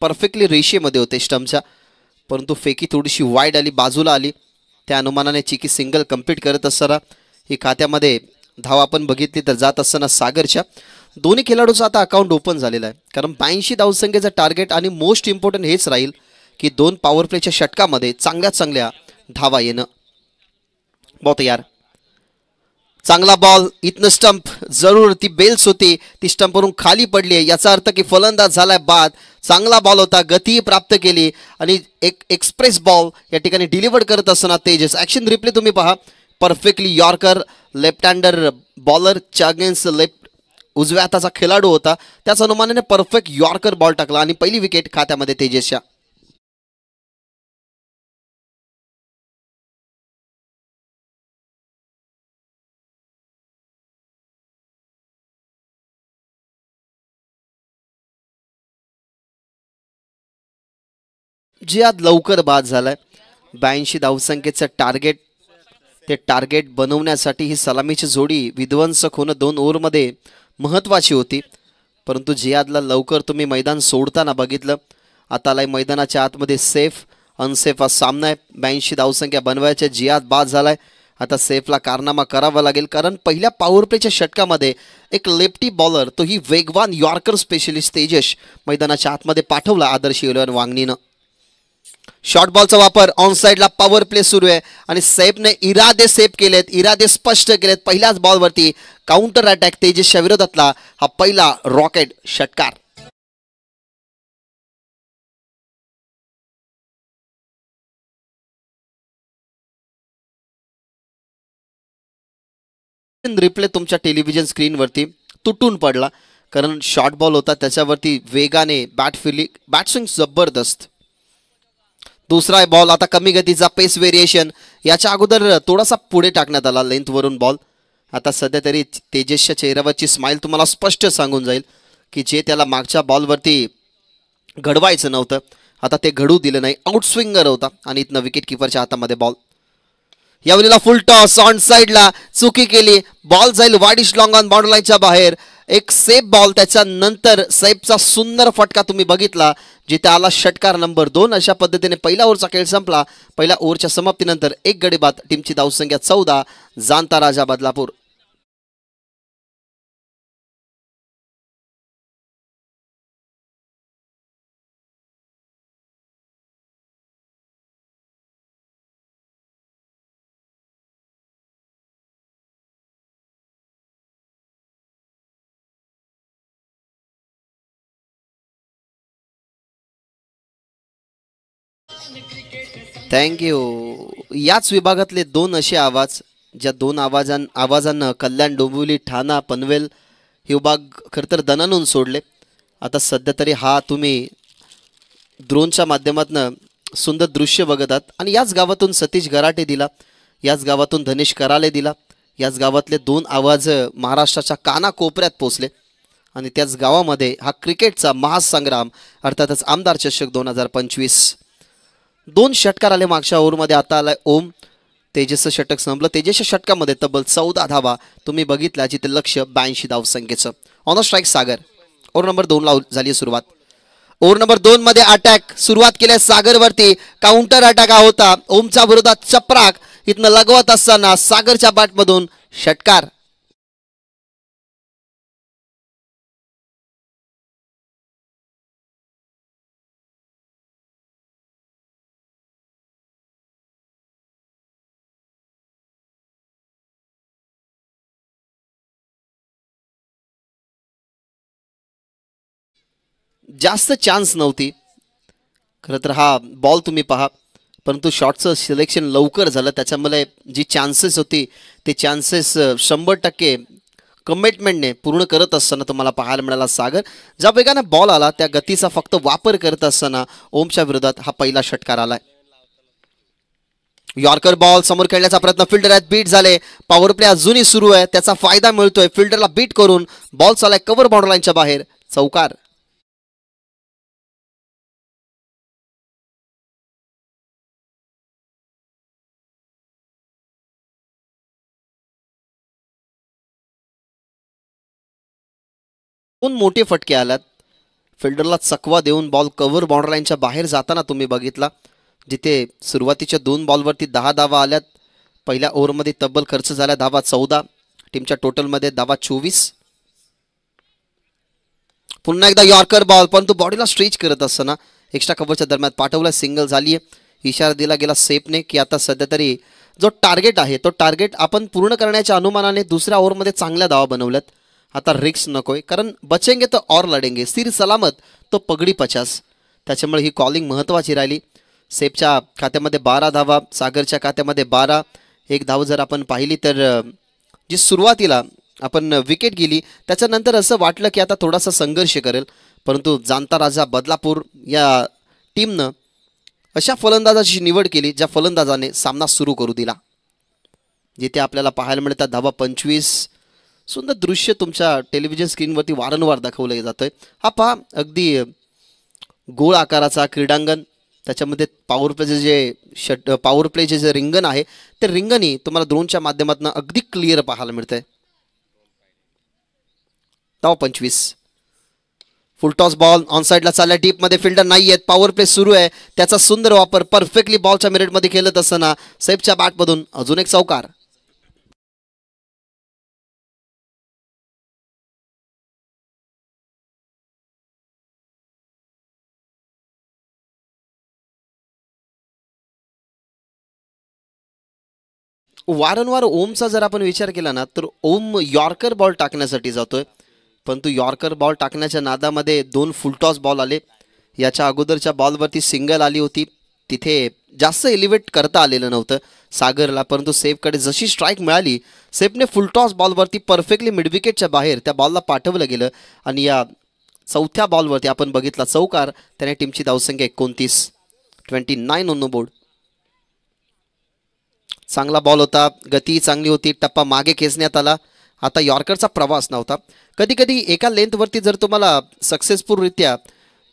परफेक्टली रेषेमध्ये होते स्टम्पच्या, परंतु फेकी थोडीशी वाईड आली, बाजूला आली. त्या अनुमानाने चिकी सिंगल कंप्लीट करत असताना ही खात्यामध्ये धाव आपण बघितली तर जात असताना सागरच्या. दोन्ही खेळाडूचं आता अकाउंट ओपन झालेलं आहे. कारण 82 धावसंख्येचं टार्गेट आणि मोस्ट इम्पॉर्टंट हेच राहील की 2 पॉवर प्लेच्या षटकामध्ये चांगल्या धावा येणं. बहुत यार चांगला बॉल. इथनं स्टंप जरूर ती बेल्स होती, ती स्टंपवरून खाली पडली आहे. याचा अर्थ की फलंदाज झालाय बाद. चांगला बॉल होता, गती प्राप्त केली आणि एक एक्सप्रेस बॉल या ठिकाणी डिलिव्हर करत असताना तेजस. ॲक्शन रिप्ले तुम्ही पहा. परफेक्टली यॉर्कर, लेफ्ट हँडर बॉलरच्या अगेन्स्ट लेफ्ट उजव्या हाताचा खेळाडू होता. त्याच अनुमानाने परफेक्ट यॉर्कर बॉल टाकला आणि पहिली विकेट खात्यामध्ये तेजसच्या. जियाद लवकर बाद झालाय. 82 धावसंख्येचं टार्गेट, ते टार्गेट बनवण्यासाठी ही सलामीची जोडी विध्वंसक होणं 2 ओव्हरमध्ये महत्त्वाची होती. परंतु जियादला लवकर तुम्ही मैदान सोडताना बघितलं. आता आलाय मैदानाच्या आतमध्ये. सेफ अनसेफ हा सामना आहे. 82 धावसंख्या बनवायच्या. जियाद बाद झालाय. आता सेफला कारनामा करावा लागेल, कारण पहिल्या पॉवर प्लेच्या षटकामध्ये एक लेफ्टी बॉलर, तो ही वेगवान यॉर्कर स्पेशलिस्ट तेजस मैदानाच्या आतमध्ये पाठवला आदर्श 11 वांगणीनं. शॉर्ट बॉलचा वापर. ऑन साइडला पॉवर प्ले सुरू आहे आणि सैफने इरादे सेफ केलेत, इरादे स्पष्ट केलेत. पहिल्याच बॉलवरती काउंटर अटॅक तेजसच्या विरोधातला हा पहिला रॉकेट षटकार. रिप्ले तुमच्या टेलिव्हिजन स्क्रीनवरती तुटून पडला, कारण शॉर्ट बॉल होता. त्याच्यावरती वेगाने बॅट स्विंग जबरदस्त. दुसरा बॉल आता कमी गतीचा, पेस व्हेरिएशन. याच्या अगोदर थोडासा पुढे टाकण्यात आला लेंथवरून बॉल. आता सध्या तरी तेजसच्या चेहऱ्यावरची स्माईल तुम्हाला स्पष्ट सांगून जाईल की जे त्याला मागच्या बॉलवरती घडवायचं नव्हतं, आता ते घडू दिलं नाही. आउटस्विंगर होता आणि इथनं विकेट किपरच्या हातामध्ये बॉल. यावेळेला फुल टॉस ऑन साईडला चुकी केली. बॉल जाईल वाडिश लॉंग ऑन बाउंड्री लाईनच्या बाहेर. एक सेफ बॉल, त्याच्यानंतर सेफचा सुंदर फटका तुम्ही बघितला जिथे आला षटकार नंबर 2. अशा पद्धतीने पहिल्या ओव्हरचा खेळ संपला. पहिल्या ओव्हरच्या समाप्तीनंतर एक गडी बाद. टीमची धावसंख्या 14. जाणता राजा बदलापूर. थँक्यू. याच विभागातले 2 असे आवाज, ज्या 2 आवाजांना कल्याण, डोंबिवली, ठाणा, पनवेल हे विभाग खरं तर दणानून सोडले. आता सध्या तरी हा तुम्ही ड्रोनच्या माध्यमातून सुंदर दृश्य बघत आहात. आणि याच गावातून सतीश गराटे दिला, याच गावातून धनेश कराले दिला. याच गावातले 2 आवाज महाराष्ट्राच्या कानाकोपऱ्यात पोचले आणि त्याच गावामध्ये हा क्रिकेटचा महासंग्राम अर्थातच आमदार चषक 2025. 2 षटकार आले मागच्या ओव्हरमध्ये. आता आलाय ओम. तेजसचं षटक संपलं. तेजसच्या षटकामध्ये तब्बल 14 धावा तुम्ही बघितल्या, जिथे लक्ष 82 धावसंख्येचं. On the strike Sagar. Over number 2 ला झाली सुरुवात. ओव्हर नंबर 2 मध्ये अटॅक सुरुवात केली सागरवरती. काउंटर अटॅक होता ओमच्या विरोधात. चपराक इथनं लगवत असताना सागरच्या बॅटमधून षटकार. जास्त चान्स नव्हती खरं तर. हा बॉल तुम्ही पहा, परंतु शॉटचं सिलेक्शन लवकर झालं, त्याच्यामुळे जी चान्सेस होती ते चान्सेस 100% कमिटमेंटने पूर्ण करत असताना तुम्हाला पाहायला मिळाला सागर. ज्या वेगाने बॉल आला त्या गतीचा फक्त वापर करत असताना ओमच्या विरोधात हा पहिला षटकार आलाय. यॉर्कर बॉल समोर खेळण्याचा प्रयत्न. फिल्डर आहेत बीट झाले. पॉवर प्ले अजूनही सुरू आहे, त्याचा फायदा मिळतोय. फिल्डरला बीट करून बॉल चालाय कव्हर बाउंड्री लाईनच्या बाहेर. चौकार. दोन मोठे फटके आलात. फिल्डरला चकवा देऊन बॉल कव्हर बाउंड्री लाईनच्या बाहेर जाताना तुम्ही बघितला, जिथे सुरुवातीच्या 2 बॉलवरती 10 धावा आल्यात. पहिल्या ओव्हरमध्ये तब्बल खर्च झाला धावा 14. टीमच्या टोटलमध्ये धावा 24. पुन्हा एकदा यॉर्कर बॉल, परंतु बॉडीला स्ट्रेच करत असताना एक्स्ट्रा कव्हरच्या दरम्यान पाठवला. सिंगल झाली आहे. इशारा दिला गेला सेफने की आता सध्या तरी जो टार्गेट आहे तो टार्गेट आपण पूर्ण करण्याच्या अनुमानाने दुसऱ्या ओव्हरमध्ये चांगल्या धावा बनवल्यात. आता रिक्स नकोय, कारण बचेंगे तो और लढेंगे. सिर सलामत तो पगडी 50. त्याच्यामुळे ही कॉलिंग महत्त्वाची राहिली. सेफच्या खात्यामध्ये 12 धावा, सागरच्या खात्यामध्ये 12. एक धाव जर आपण पाहिली तर जी सुरुवातीला आपण विकेट गेली त्याच्यानंतर असं वाटलं की आता थोडासा संघर्ष करेल, परंतु जाणता राजा बदलापूर या टीमनं अशा फलंदाजाची निवड केली ज्या फलंदाजाने सामना सुरू करू दिला. जिथे आपल्याला पाहायला मिळतात धावा 25. सुंदर दृश्य तुमच्या टेलिव्हिजन स्क्रीनवरती वारंवार दाखवलं जातंय. हा पहा, अगदी गोल आकाराचा क्रीडांगण, त्याच्यामध्ये पॉवर प्लेचे जे रिंगण आहे ते रिंगणी तुम्हाला ड्रोनच्या माध्यमातून अगदी क्लिअर पाहायला मिळतंय. धावा 25. फुल टॉस बॉल ऑन साईडला चालल्या. डीपमध्ये फिल्डर नाही आहेत. पॉवर प्ले सुरू आहे, त्याचा सुंदर वापर परफेक्टली बॉलच्या मिनिटमध्ये खेळत असताना सैफच्या बॅटमधून अजून एक चौकार. वारंवार ओमचा जर आपण विचार केला ना तर ओम यॉर्कर बॉल टाकण्यासाठी जातोय, परंतु यॉर्कर बॉल टाकण्याच्या नादामध्ये 2 फुलटॉस बॉल आले. याच्या अगोदरच्या बॉलवरती सिंगल आली होती, तिथे जास्त एलिव्हेट करता आलेलं नव्हतं सागरला, परंतु सेफकडे जशी स्ट्राईक मिळाली सेफने फुलटॉस बॉलवरती परफेक्टली मिडविकेटच्या बाहेर त्या बॉलला पाठवलं गेलं आणि या चौथ्या बॉलवरती आपण बघितला चौकार. त्याने टीमची धावसंख्या 29 ऑन द बोर्ड. चांगला बॉल होता, गती चांगली होती, टप्पा मागे खेचण्यात आला. आता यॉर्करचा प्रवास नव्हता. कधी कधी एका लेंथवरती जर तुम्हाला सक्सेसफुलरित्या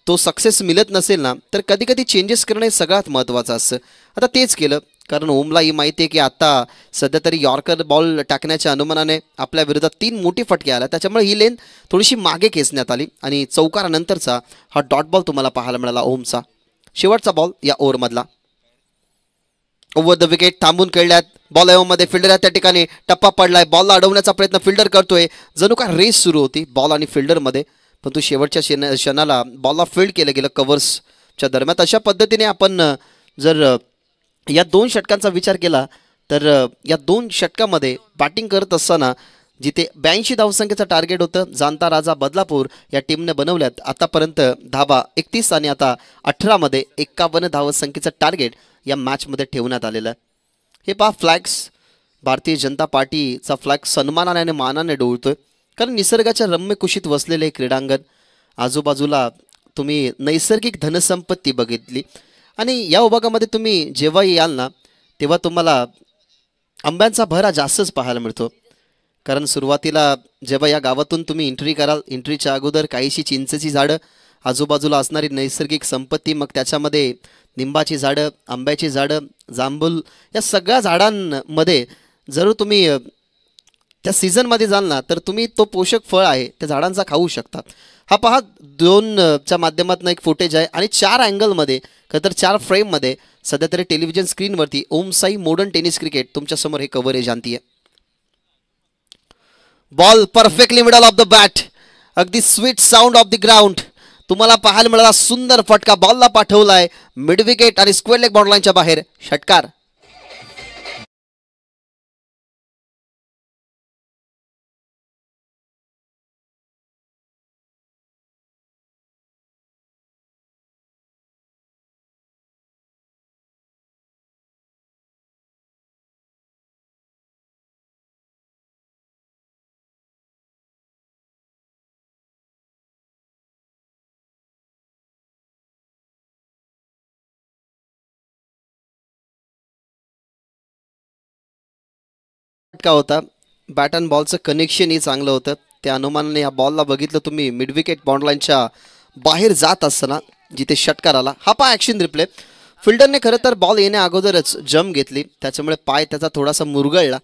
तो सक्सेस मिळत नसेल ना तर कधी कधी चेंजेस करणं हे सगळ्यात महत्त्वाचं असतं. आता तेच केलं, कारण ओमला ही माहिती आहे की आता सध्या तरी यॉर्कर बॉल टाकण्याच्या अनुमानाने आपल्या विरोधात 3 मोठी फटके आल्या, त्याच्यामुळे ही लेन थोडीशी मागे खेचण्यात आली आणि चौकारानंतरचा हा डॉट बॉल तुम्हाला पाहायला मिळाला ओमचा. शेवटचा बॉल या ओव्हरमधला. ओव्हर द विकेट थांबून खेळल्यात. बॉल मध्ये फिल्डर आहे, त्या ठिकाणी टप्पा पडलाय. बॉलला अडवण्याचा प्रयत्न फिल्डर करतोय. जणू काय रेस सुरू होती बॉल आणि फिल्डरमध्ये, पण तू शेवटच्या क्षणाला बॉलला फील्ड केलं गेलं कव्हर्सच्या दरम्यान. अशा पद्धतीने आपण जर या 2 षटकांचा विचार केला तर या 2 षटकामध्ये बॅटिंग करत असताना जिथे 82 धावसंख्येचं टार्गेट होतं जाणता राजा बदलापूर या टीमने बनवल्यात आतापर्यंत धावा 31 आणि आता 18मध्ये 51 धावसंख्येचं टार्गेट या मॅचमध्ये ठेवण्यात आलेलं आहे. हे पहा फ्लॅग्स, भारतीय जनता पार्टीचा फ्लॅग सन्मानाने आणि मानाने डोळतोय, कारण निसर्गाच्या रम्य कुशीत वसलेले हे क्रीडांगण, आजूबाजूला तुम्ही नैसर्गिक धनसंपत्ती बघितली आणि या विभागामध्ये तुम्ही जेव्हाही याल ना तेव्हा तुम्हाला आंब्यांचा भरा जास्तच पाहायला मिळतो. कारण सुरुवातीला जेव्हा या गावातून तुम्ही एंट्री कराल, एंट्रीच्या अगोदर काहीशी चिंचेची झाडं, आजूबाजूला असणारी नैसर्गिक संपत्ती, मग त्याच्यामध्ये निंबाची झाडं, आंब्याची झाडं, जांभूल, या सगळ्या झाडांमध्ये जर तुम्ही त्या सीझनमध्ये जाल ना तर तुम्ही तो पोषक फळ आहे त्या झाडांचा खाऊ शकता. हा पहा 2च्या माध्यमातून एक फुटेज आहे आणि 4 अँगलमध्ये, खरं तर 4 फ्रेममध्ये सध्या तरी टेलिव्हिजन स्क्रीनवरती Om Sai modern tennis cricket तुमच्यासमोर हे कव्हरेज आणतीये. Ball perfectly middle of the bat, अगदी sweet sound of the ground तुम्हाला पाहायला मिळाला. सुंदर फटका बॉलला पाठवलाय मिड विकेट आणि स्क्वेअर लेग बॉर्डरलाईनच्या बाहेर. षटकार. फटका होता, बॅट अँड बॉलचं कनेक्शनही चांगलं होतं. त्या अनुमानाने या बॉलला बघितलं तुम्ही मिड विकेट बॉर्डरलाईनच्या बाहेर जात असताना जिथे षटकार आला. हा पहा ॲक्शन रिप्ले. फिल्डरने खरं तर बॉल येण्या अगोदरच जम घेतली, त्याच्यामुळे पाय त्याचा थोडासा मुरगळला,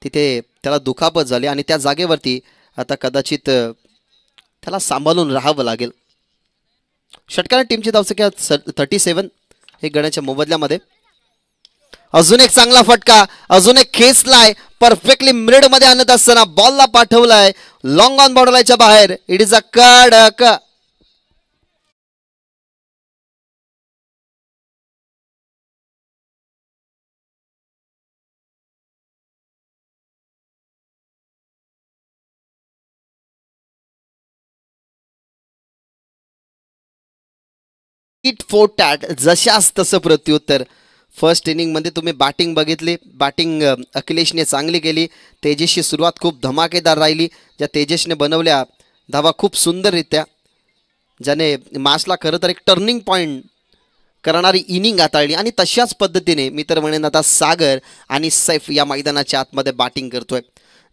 तिथे त्याला दुखापत झाली आणि त्या जागेवरती आता कदाचित त्याला सांभाळून राहावं लागेल. षटकाने टीमची धावसंख्या 37 हे गण्याच्या मोबदल्यामध्ये. अजून एक चांगला फटका, अजून एक खेचलाय, परफेक्टली मिड मध्ये आणत असताना बॉलला पाठवलाय लॉंग ऑन बॉर्डरलाईनच्या बाहेर. इट इज अ कडक. इट फॉर टॅट, जशास तसं प्रत्युत्तर. फर्स्ट इनिंगमध्ये तुम्ही बॅटिंग बघितली, बॅटिंग अखिलेशने चांगली केली. तेजसची सुरुवात खूप धमाकेदार राहिली, ज्या तेजसने बनवल्या धावा खूप सुंदररित्या, ज्याने मॅचला खरं तर एक टर्निंग पॉईंट करणारी इनिंग हाताळली. आणि तशाच पद्धतीने मी तर म्हणेन आता सागर आणि सैफ या मैदानाच्या आतमध्ये बॅटिंग करतोय.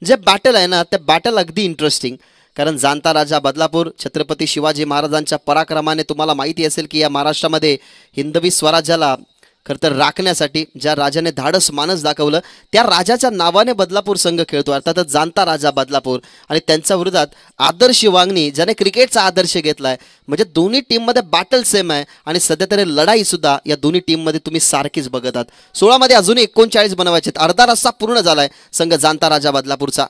जे बॅटल आहे ना ते बॅटल अगदी इंटरेस्टिंग, कारण जाणता राजा बदलापूर छत्रपती शिवाजी महाराजांच्या पराक्रमाने तुम्हाला माहिती असेल की या महाराष्ट्रामध्ये हिंदवी स्वराज्याला खरं तर राखण्यासाठी ज्या राजाने धाडस मानस दाखवलं त्या राजाच्या नावाने बदलापूर संघ खेळतो, अर्थातच जाणता राजा बदलापूर. आणि त्यांच्या विरोधात आदर्श वांगणी ज्याने क्रिकेटचा आदर्श घेतलाय. म्हणजे दोन्ही टीममध्ये बॅटल सेम आहे आणि सध्या तरी लढाईसुद्धा या दोन्ही टीममध्ये तुम्ही सारखीच बघत आहात. 16मध्ये अजून 39 बनवायचे, अर्धा रस्ता पूर्ण झालाय संघ जाणता राजा बदलापूरचा.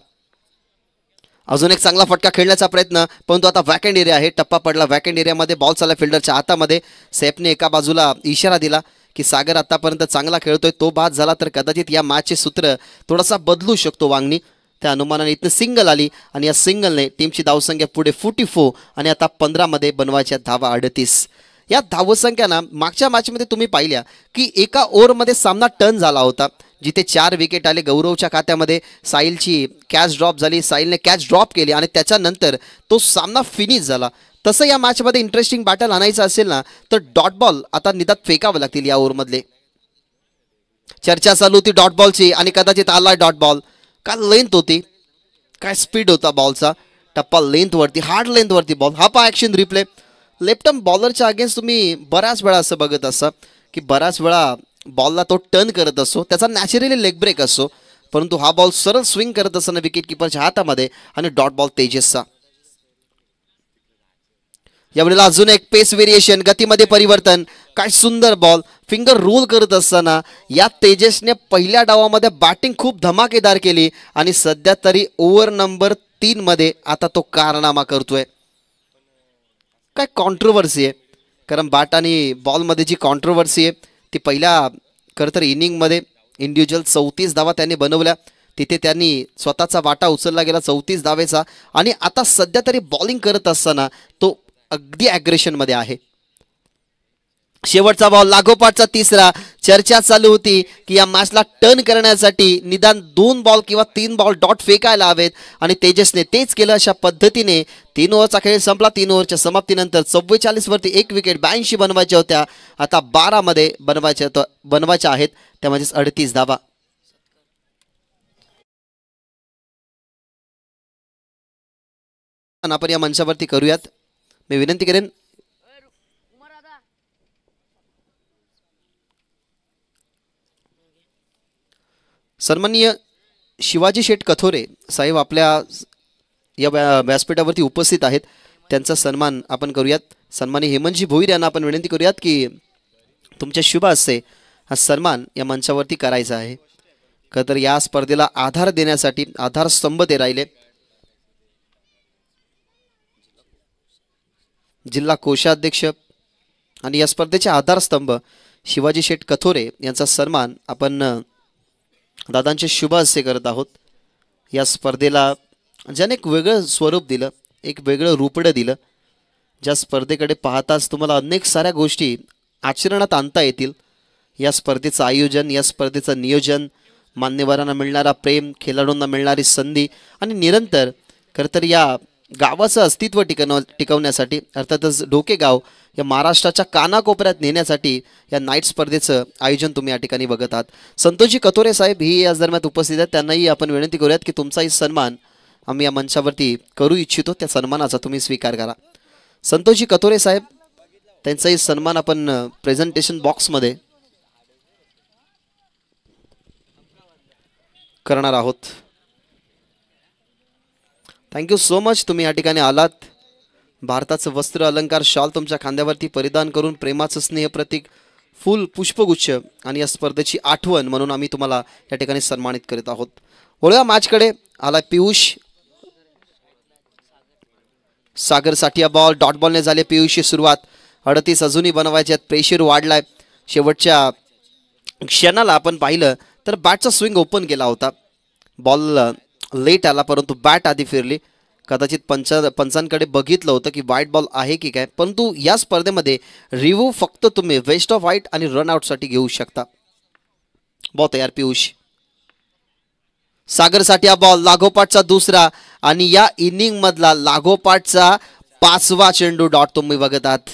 अजून एक चांगला फटका खेळण्याचा प्रयत्न, परंतु आता वॅकंड एरिया आहे, टप्पा पडला वॅकंड एरियामध्ये. बॉल चालला फिल्डरच्या हातामध्ये. सैफने एका बाजूला इशारा दिला की सागर आतापर्यंत चांगला खेळतोय, तो बाद झाला तर कदाचित या मॅचचे सूत्र थोडासा बदलू शकतो वांगणी. त्या अनुमानाने इथं सिंगल आली आणि या सिंगलने टीमची धावसंख्या पुढे 44 आणि आता 15मध्ये बनवायच्या धावा 38. या धावसंख्याना मागच्या मॅचमध्ये तुम्ही पाहिल्या की एका ओव्हरमध्ये सामना टर्न झाला होता, जिथे 4 विकेट आले गौरवच्या खात्यामध्ये. साहिलची कॅच ड्रॉप झाली, साहिलने कॅच ड्रॉप केली आणि त्याच्यानंतर तो सामना फिनिश झाला. तसं या मॅचमध्ये इंटरेस्टिंग बॅटल आणायचं असेल ना तर डॉट बॉल आता निदात फेकावे लागतील या ओव्हरमधले. चर्चा चालू होती डॉट बॉलची आणि कदाचित आला डॉट बॉल. काय लेंथ होती, काय स्पीड होता बॉलचा. टप्पा लेंथवरती, हार्ड लेंथवरती बॉल. हा पहा ॲक्शन रिप्ले. लेफ्ट आर्म बॉलरच्या अगेन्स्ट तुम्ही बऱ्याच वेळा असं बघत असा की बऱ्याच वेळा बॉलला तो टर्न करत असतो, त्याचा नॅचरली लेग ब्रेक असतो, परंतु हा बॉल सरळ स्विंग करत असताना विकेट किपरच्या हातामध्ये आणि डॉट बॉल तेजसचा. यावेळेला अजून एक पेस व्हेरिएशन, गतीमध्ये परिवर्तन, काय सुंदर बॉल, फिंगर रोल करत असताना या तेजसने पहिल्या डावामध्ये बॅटिंग खूप धमाकेदार केली आणि सध्या तरी ओव्हर नंबर 3 मध्ये आता तो कारनामा करतोय. काय कॉन्ट्रोवर्सी आहे, कारण बॅट आणि बॉलमध्ये जी कॉन्ट्रोवर्सी आहे ती पहिल्या खरं तर इनिंगमध्ये इंडिव्हिज्युअल 34 धावा त्यांनी बनवल्या, तिथे त्यांनी स्वतःचा वाटा उचलला गेला 34 धावेचा आणि आता सध्या तरी बॉलिंग करत असताना तो अगदी ॲग्रेशनमध्ये आहे. शेवटचा बॉल, लागोपाठचा तिसरा. चर्चा चालू होती की या मॅचला टर्न करण्यासाठी निदान 2 बॉल किंवा 3 बॉल डॉट फेकायला हवेत आणि तेजसने तेच केलं. अशा पद्धतीने 3 ओव्हरचा खेळ संपला. 3 ओव्हरच्या समाप्तीनंतर 44 वरती 1 विकेट, 82 बनवायच्या होत्या, आता 12 मध्ये बनवायच्या आहेत, त्या म्हणजेच 38 धावा. आपण या मंचावरती करूयात. मी विनंती करेन सन्माननीय शिवाजी शेठ कथोरे साहेब आपल्या या व्यासपीठावरती उपस्थित आहेत, त्यांचा सन्मान आपण करूयात. सन्माननीय हेमंतजी भोईर यांना आपण विनंती करूयात की तुमच्या शुभ हस्ते हा सन्मान या मंचावरती करायचा आहे. खरं तर या स्पर्धेला आधार देण्यासाठी आधारस्तंभ ते राहिले. जिल्हा कोषाध्यक्ष आणि या स्पर्धेचे आधारस्तंभ शिवाजी शेठ कथोरे यांचा सन्मान आपण दादांचे शुभ हस्ते करत आहोत. या स्पर्धेला ज्याने एक वेगळं स्वरूप दिलं, एक वेगळं रूपडं दिलं, ज्या स्पर्धेकडे पाहताच तुम्हाला अनेक साऱ्या गोष्टी आचरणात आणता येतील. या स्पर्धेचं आयोजन, या स्पर्धेचं नियोजन, मान्यवरांना मिळणारा प्रेम, खेळाडूंना मिळणारी संधी आणि निरंतर खरं तर या गावाचं अस्तित्व टिकवण्यासाठी अर्थातच ढोकेगाव या महाराष्ट्राच्या कानाकोपऱ्यात नेण्यासाठी या नाईट स्पर्धेचं आयोजन तुम्ही या ठिकाणी बघत आहात. संतोषजी कथोरे साहेब ही याच दरम्यान उपस्थित आहेत, त्यांनाही आपण विनंती करूयात की तुमचाही सन्मान आम्ही या मंचावरती करू इच्छितो, त्या सन्मानाचा तुम्ही स्वीकार करा. संतोषजी कथोरे साहेब, त्यांचाही सन्मान आपण प्रेझेंटेशन बॉक्समध्ये करणार आहोत. थँक्यू सो मच, तुम्ही या ठिकाणी आलात. भारताचं वस्त्र अलंकार शॉल तुमच्या खांद्यावरती परिधान करून प्रेमाचं स्नेह प्रतीक फुल पुष्पगुच्छ आणि या स्पर्धेची आठवण म्हणून आम्ही तुम्हाला या ठिकाणी सन्मानित करीत आहोत. वळूया मॅचकडे. आला पियुष सागरसाठी बॉल, डॉट बॉलने झाले पियुषची सुरुवात. 38 अजूनही बनवायचे आहेत, प्रेशर वाढलाय. शेवटच्या क्षणाला आपण पाहिलं तर बॅटचा स्विंग ओपन केला होता, बॉल लेट आला परंतु बॅट आधी फिरली. कदाचित पंचांकडे बघितलं होतं की वाईट बॉल आहे की काय, परंतु या स्पर्धेमध्ये रिव्ह्यू फक्त तुम्ही वेस्ट ऑफ वाईट आणि रनआउटसाठी घेऊ शकता. बॉल तयार पियुष सागरसाठी बॉल, लागोपाठचा दुसरा आणि या इनिंग मधला लागोपाठचा 5वा चेंडू डॉट तुम्ही बघत आहात.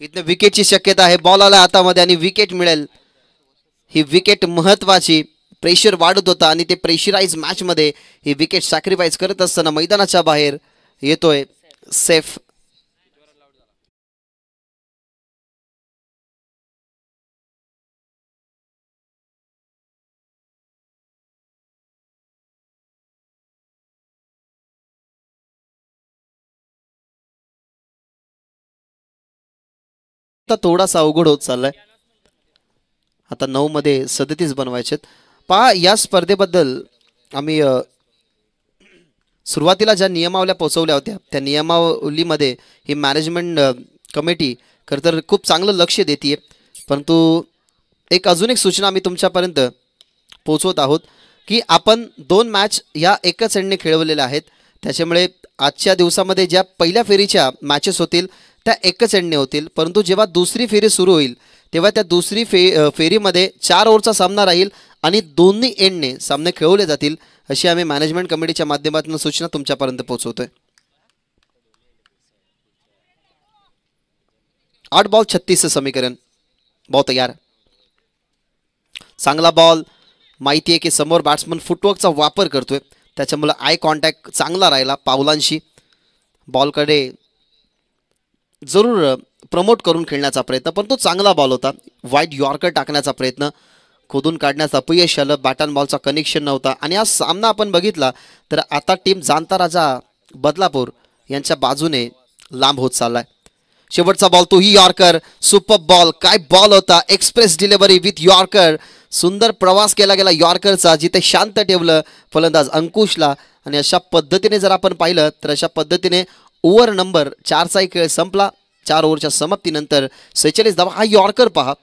इथं विकेटची शक्यता आहे. बॉल आला हातामध्ये आणि विकेट मिळेल. ही विकेट महत्वाची. प्रेशर वाढत होता आणि ते प्रेशराइज मॅचमध्ये ही विकेट सॅक्रिफाईस करत असताना मैदानाच्या बाहेर येतोय सेफ. थोडासा अवघड होत चाललाय. आता 9 मध्ये 37 बनवायचे. पहा या स्पर्धेबद्दल आम्ही सुरुवातीला ज्या नियमावल्या पोहोचवल्या होत्या त्या नियमावलीमध्ये ही मॅनेजमेंट कमिटी खरं तर खूप चांगलं लक्ष देते. परंतु अजून एक सूचना आम्ही तुमच्यापर्यंत पोहोचवत आहोत की आपण 2 मॅच या एकच एंडने खेळवलेल्या आहेत, त्याच्यामुळे आजच्या दिवसामध्ये ज्या पहिल्या फेरीच्या मॅचेस होतील त्या एकच एंडने होतील, परंतु जेव्हा दुसरी फेरी सुरू होईल तेव्हा त्या दुसरी फेरीमध्ये 4 ओव्हरचा सामना राहील आणि दोन्ही एंडने सामने खेळवले जातील अशी आम्ही मॅनेजमेंट कमिटीच्या माध्यमातून सूचना तुमच्यापर्यंत पोहोचवतोय. 8 बॉल 36 समीकरण. बॉल तयार. चांगला बॉल. माहिती आहे की समोर बॅट्समन फुटवर्कचा वापर करतोय, त्याच्यामुळे आय कॉन्टॅक्ट चांगला राहिला पावलांशी. बॉलकडे जरूर प्रमोट करून खेळण्याचा प्रयत्न, पण तो चांगला बॉल होता. वाईड यॉर्कर टाकण्याचा प्रयत्न, खोदून काढण्याचं अपयश आलं. बॅट अँड बॉलचा कनेक्शन नव्हता. आणि हा सामना आपण बघितला तर आता टीम जाणता राजा बदलापूर यांच्या बाजूने लांब होत चाललाय. शेवटचा बॉल, तोही यॉर्कर. Super ball. काय बॉल होता. Express delivery with yorker. सुंदर प्रवास केला गेला यॉर्करचा, जिथे शांत ठेवलं फलंदाज अंकुशला. आणि अशा पद्धतीने जर आपण पाहिलं तर अशा पद्धतीने ओव्हर नंबर 4चा खेळ संपला. 4 ओव्हरच्या समाप्तीनंतर 46 धावा. हा यॉर्कर पहा,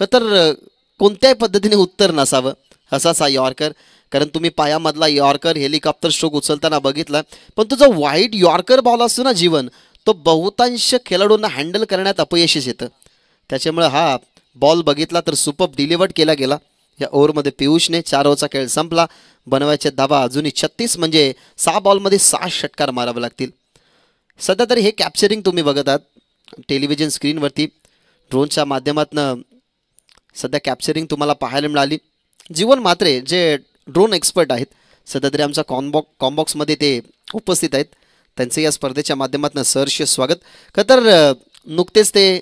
तर कोणत्याही पद्धतीने उत्तर नसावं असाच हा यॉर्कर. कारण तुम्ही पायामधला यॉर्कर हेलिकॉप्टर स्ट्रोक उचलताना बघितला, पण तो जो वाईड यॉर्कर बॉल असतो ना जीवन, तो बहुतांश खेळाडूंना हँडल करण्यात अपयशच येतं. त्याच्यामुळे हा बॉल बघितला तर सुपर डिलिव्हर्ड केला गेला या ओव्हरमध्ये पियुषने. 4 ओव्हरचा खेळ संपला. बनवायचे धावा अजूनही 36, म्हणजे 6 बॉलमध्ये 6 षटकार मारावे लागतील. सध्या तरी हे कॅप्चरिंग तुम्ही बघत आहात टेलिव्हिजन स्क्रीनवरती. ड्रोनच्या माध्यमातून सध्या कॅप्चरिंग तुम्हाला पाहायला मिळाली. जीवन म्हात्रे जे ड्रोन एक्सपर्ट आहेत, सध्या तरी आमच्या कॉम्बॉक्समध्ये ते उपस्थित आहेत. त्यांचे या स्पर्धेच्या माध्यमातून सहर्ष स्वागत. तर नुकतेच ते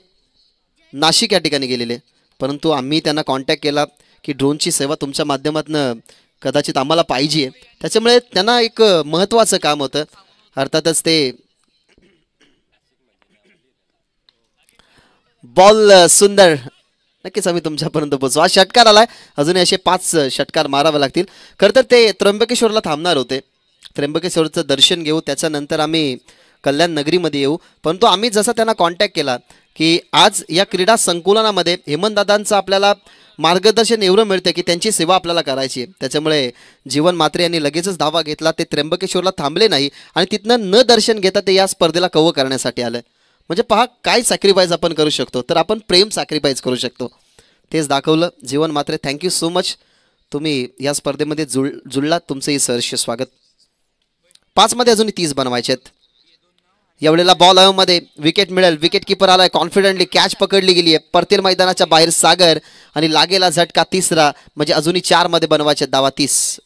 नाशिक या ठिकाणी गेलेले, परंतु आम्ही त्यांना कॉन्टॅक्ट केला की ड्रोनची सेवा तुमच्या माध्यमातून कदाचित आम्हाला पाहिजे. त्याच्यामुळे त्यांना एक महत्त्वाचं काम होतं. अर्थातच ते बॉल सुंदर, नक्कीच आम्ही तुमच्यापर्यंत पोहोचू. हा षटकार आलाय, अजूनही असे 5 षटकार मारावे लागतील. खरं तर ते त्र्यंबकेश्वरला थांबणार होते. त्र्यंबकेश्वरचं दर्शन घेऊ, त्याच्यानंतर आम्ही कल्याण नगरीमध्ये येऊ. परंतु आम्ही जसा त्यांना कॉन्टॅक्ट केला की आज या क्रीडा संकुलनामध्ये हेमंतदादांचं आपल्याला मार्गदर्शन एवढं मिळतं की त्यांची सेवा आपल्याला करायची आहे. त्याच्यामुळे जीवन म्हात्रे यांनी लगेचच धावा घेतला. ते त्र्यंबकेश्वरला थांबले नाही आणि तिथनं न दर्शन घेता ते या स्पर्धेला कव्हर करण्यासाठी आलं. म्हणजे पहा काय सॅक्रिफाईस आपण करू शकतो, तर आपण प्रेम सॅक्रिफाईस करू शकतो. तेच दाखवलं. जीवन म्हात्रे, थँक्यू सो मच. तुम्ही या स्पर्धेमध्ये जुळलात. तुमचंही सहर्ष स्वागत. 5 मध्ये अजून 30 बनवायचे आहेत. एवढेला बॉल मध्ये विकेट मिळेल. विकेट किपर आलाय कॉन्फिडंटली. कॅच पकडली गेली आहे. परतीर मैदानाच्या बाहेर सागर आणि लागेला झटका 3रा, म्हणजे अजूनही 4 मध्ये बनवायचे धावा 30.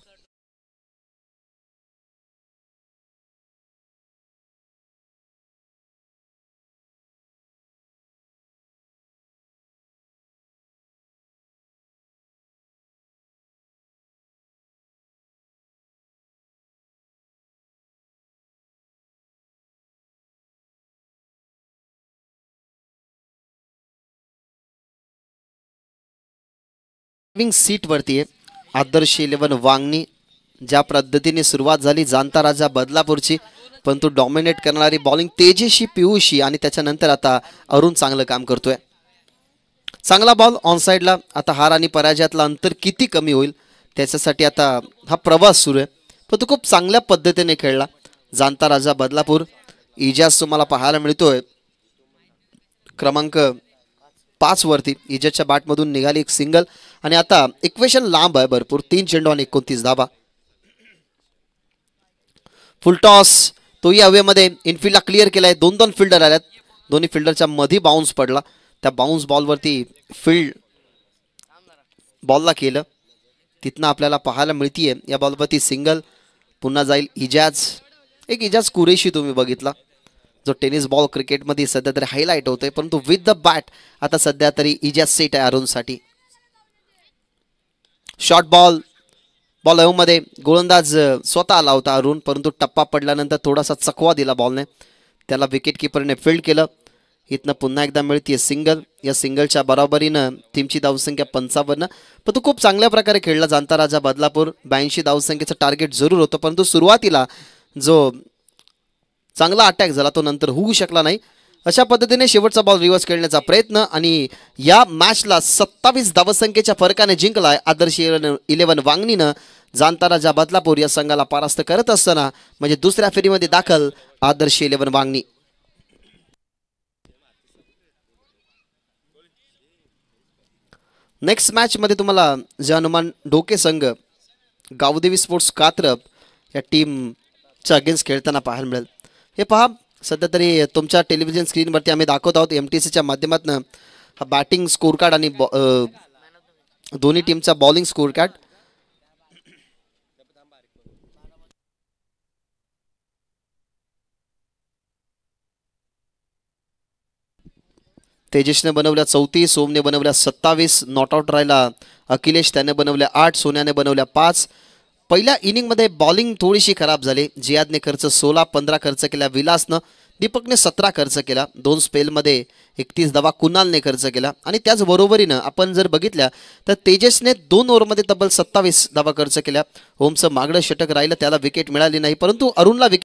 सीट वरती आहे आदर्श 11 वांगणी. ज्या पद्धतीने सुरुवात झाली जाणता राजा बदलापूरची, परंतु डॉमिनेट करणारी बॉलिंग तेजस्वी पियुषी आणि त्याच्यानंतर आता अरुण चांगलं काम करतोय. चांगला बॉल ऑन साईडला. आता हार आणि पराजयातलं अंतर किती कमी होईल त्याच्यासाठी आता हा प्रवास सुरू आहे. पण तो खूप चांगल्या पद्धतीने खेळला जाणता राजा बदलापूर. इजाज तुम्हाला पाहायला मिळतोय क्रमांक 5 वरती. इजाजच्या बॅटमधून निघाली एक सिंगल आणि आता इक्वेशन लांब आहे भरपूर. 3 चेंडू आणि 29 धावा. फुल टॉस, तोही हवेमध्ये. इनफिल्डला क्लिअर केलाय. 2 फिल्डर आल्यात. दोन्ही फिल्डरच्या मध्ये बाउन्स पडला. त्या बाउन्स बॉलवरती फील्ड बॉलला केलं. तिथनं आपल्याला पाहायला मिळतीये या बॉलवरती सिंगल. पुन्हा जाईल इजाज. एक इजाज कुरेशी तुम्ही बघितला, जो टेनिस बॉल क्रिकेटमध्ये सध्या तरी हायलाईट होतोय, परंतु विथ द बॅट आता सध्या तरी इजाज सेट आहे अरुणसाठी. Short ball. बॉल मध्ये गोलंदाज स्वतः आला होता अरुण, परंतु टप्पा पडल्यानंतर थोडासा चकवा दिला बॉलने. त्याला विकेट किपरने फील्ड केलं. इथनं पुन्हा एकदा मिळतीये सिंगल. या सिंगलच्या बरोबरीनं टीमची धावसंख्या 55. पण तो खूप चांगल्या प्रकारे खेळला जाणता राजा बदलापूर. 82 धावसंख्येचं टार्गेट जरूर होतं, परंतु सुरुवातीला जो चांगला अटॅक झाला तो नंतर होऊ शकला नाही. अशा पद्धतीने शेवटचा बॉल रिव्हर्स खेळण्याचा प्रयत्न आणि या मॅचला 27 धावसंख्येच्या फरकाने जिंकलाय आदर्श 11 वांगणीनं जाणता राजा बदलापूर या संघाला परास्त करत असताना. म्हणजे दुसऱ्या फेरीमध्ये दाखल आदर्श 11 वांगणी. नेक्स्ट मॅचमध्ये तुम्हाला जे हनुमान डोके संघ गावदेवी स्पोर्ट्स कात्रप या टीमच्या अगेन्स्ट खेळताना पाहायला मिळेल. हे पहा, सध्या तरी तुमच्या टेलिव्हिजन स्क्रीनवरती आम्ही दाखवत आहोत MTCच्या माध्यमातून हा बॅटिंग स्कोर कार्ड आणि दोन्ही टीमचा बॉलिंग स्कोर कार्ड. तेजसने बनवल्या 34, सोमने बनवल्या 27, नॉट आउट राहिला अखिलेश, त्याने बनवल्या 8, सोन्याने बनवल्या 5. पहिल्या इनिंगमध्ये बॉलिंग थोडीशी खराब झाली. जियादने खर्च 16, 15 खर्च केला विलासनं, दीपकने 17 खर्च केला. 2 स्पेलमध्ये 31 धावा कुणालने खर्च केला. आणि त्याचबरोबरीनं आपण जर बघितल्या तर तेजसने 2 ओव्हरमध्ये तब्बल 27 धावा खर्च केल्या. ओमचं मागडं षटक राहिलं, त्याला विकेट मिळाली नाही, परंतु अरुणला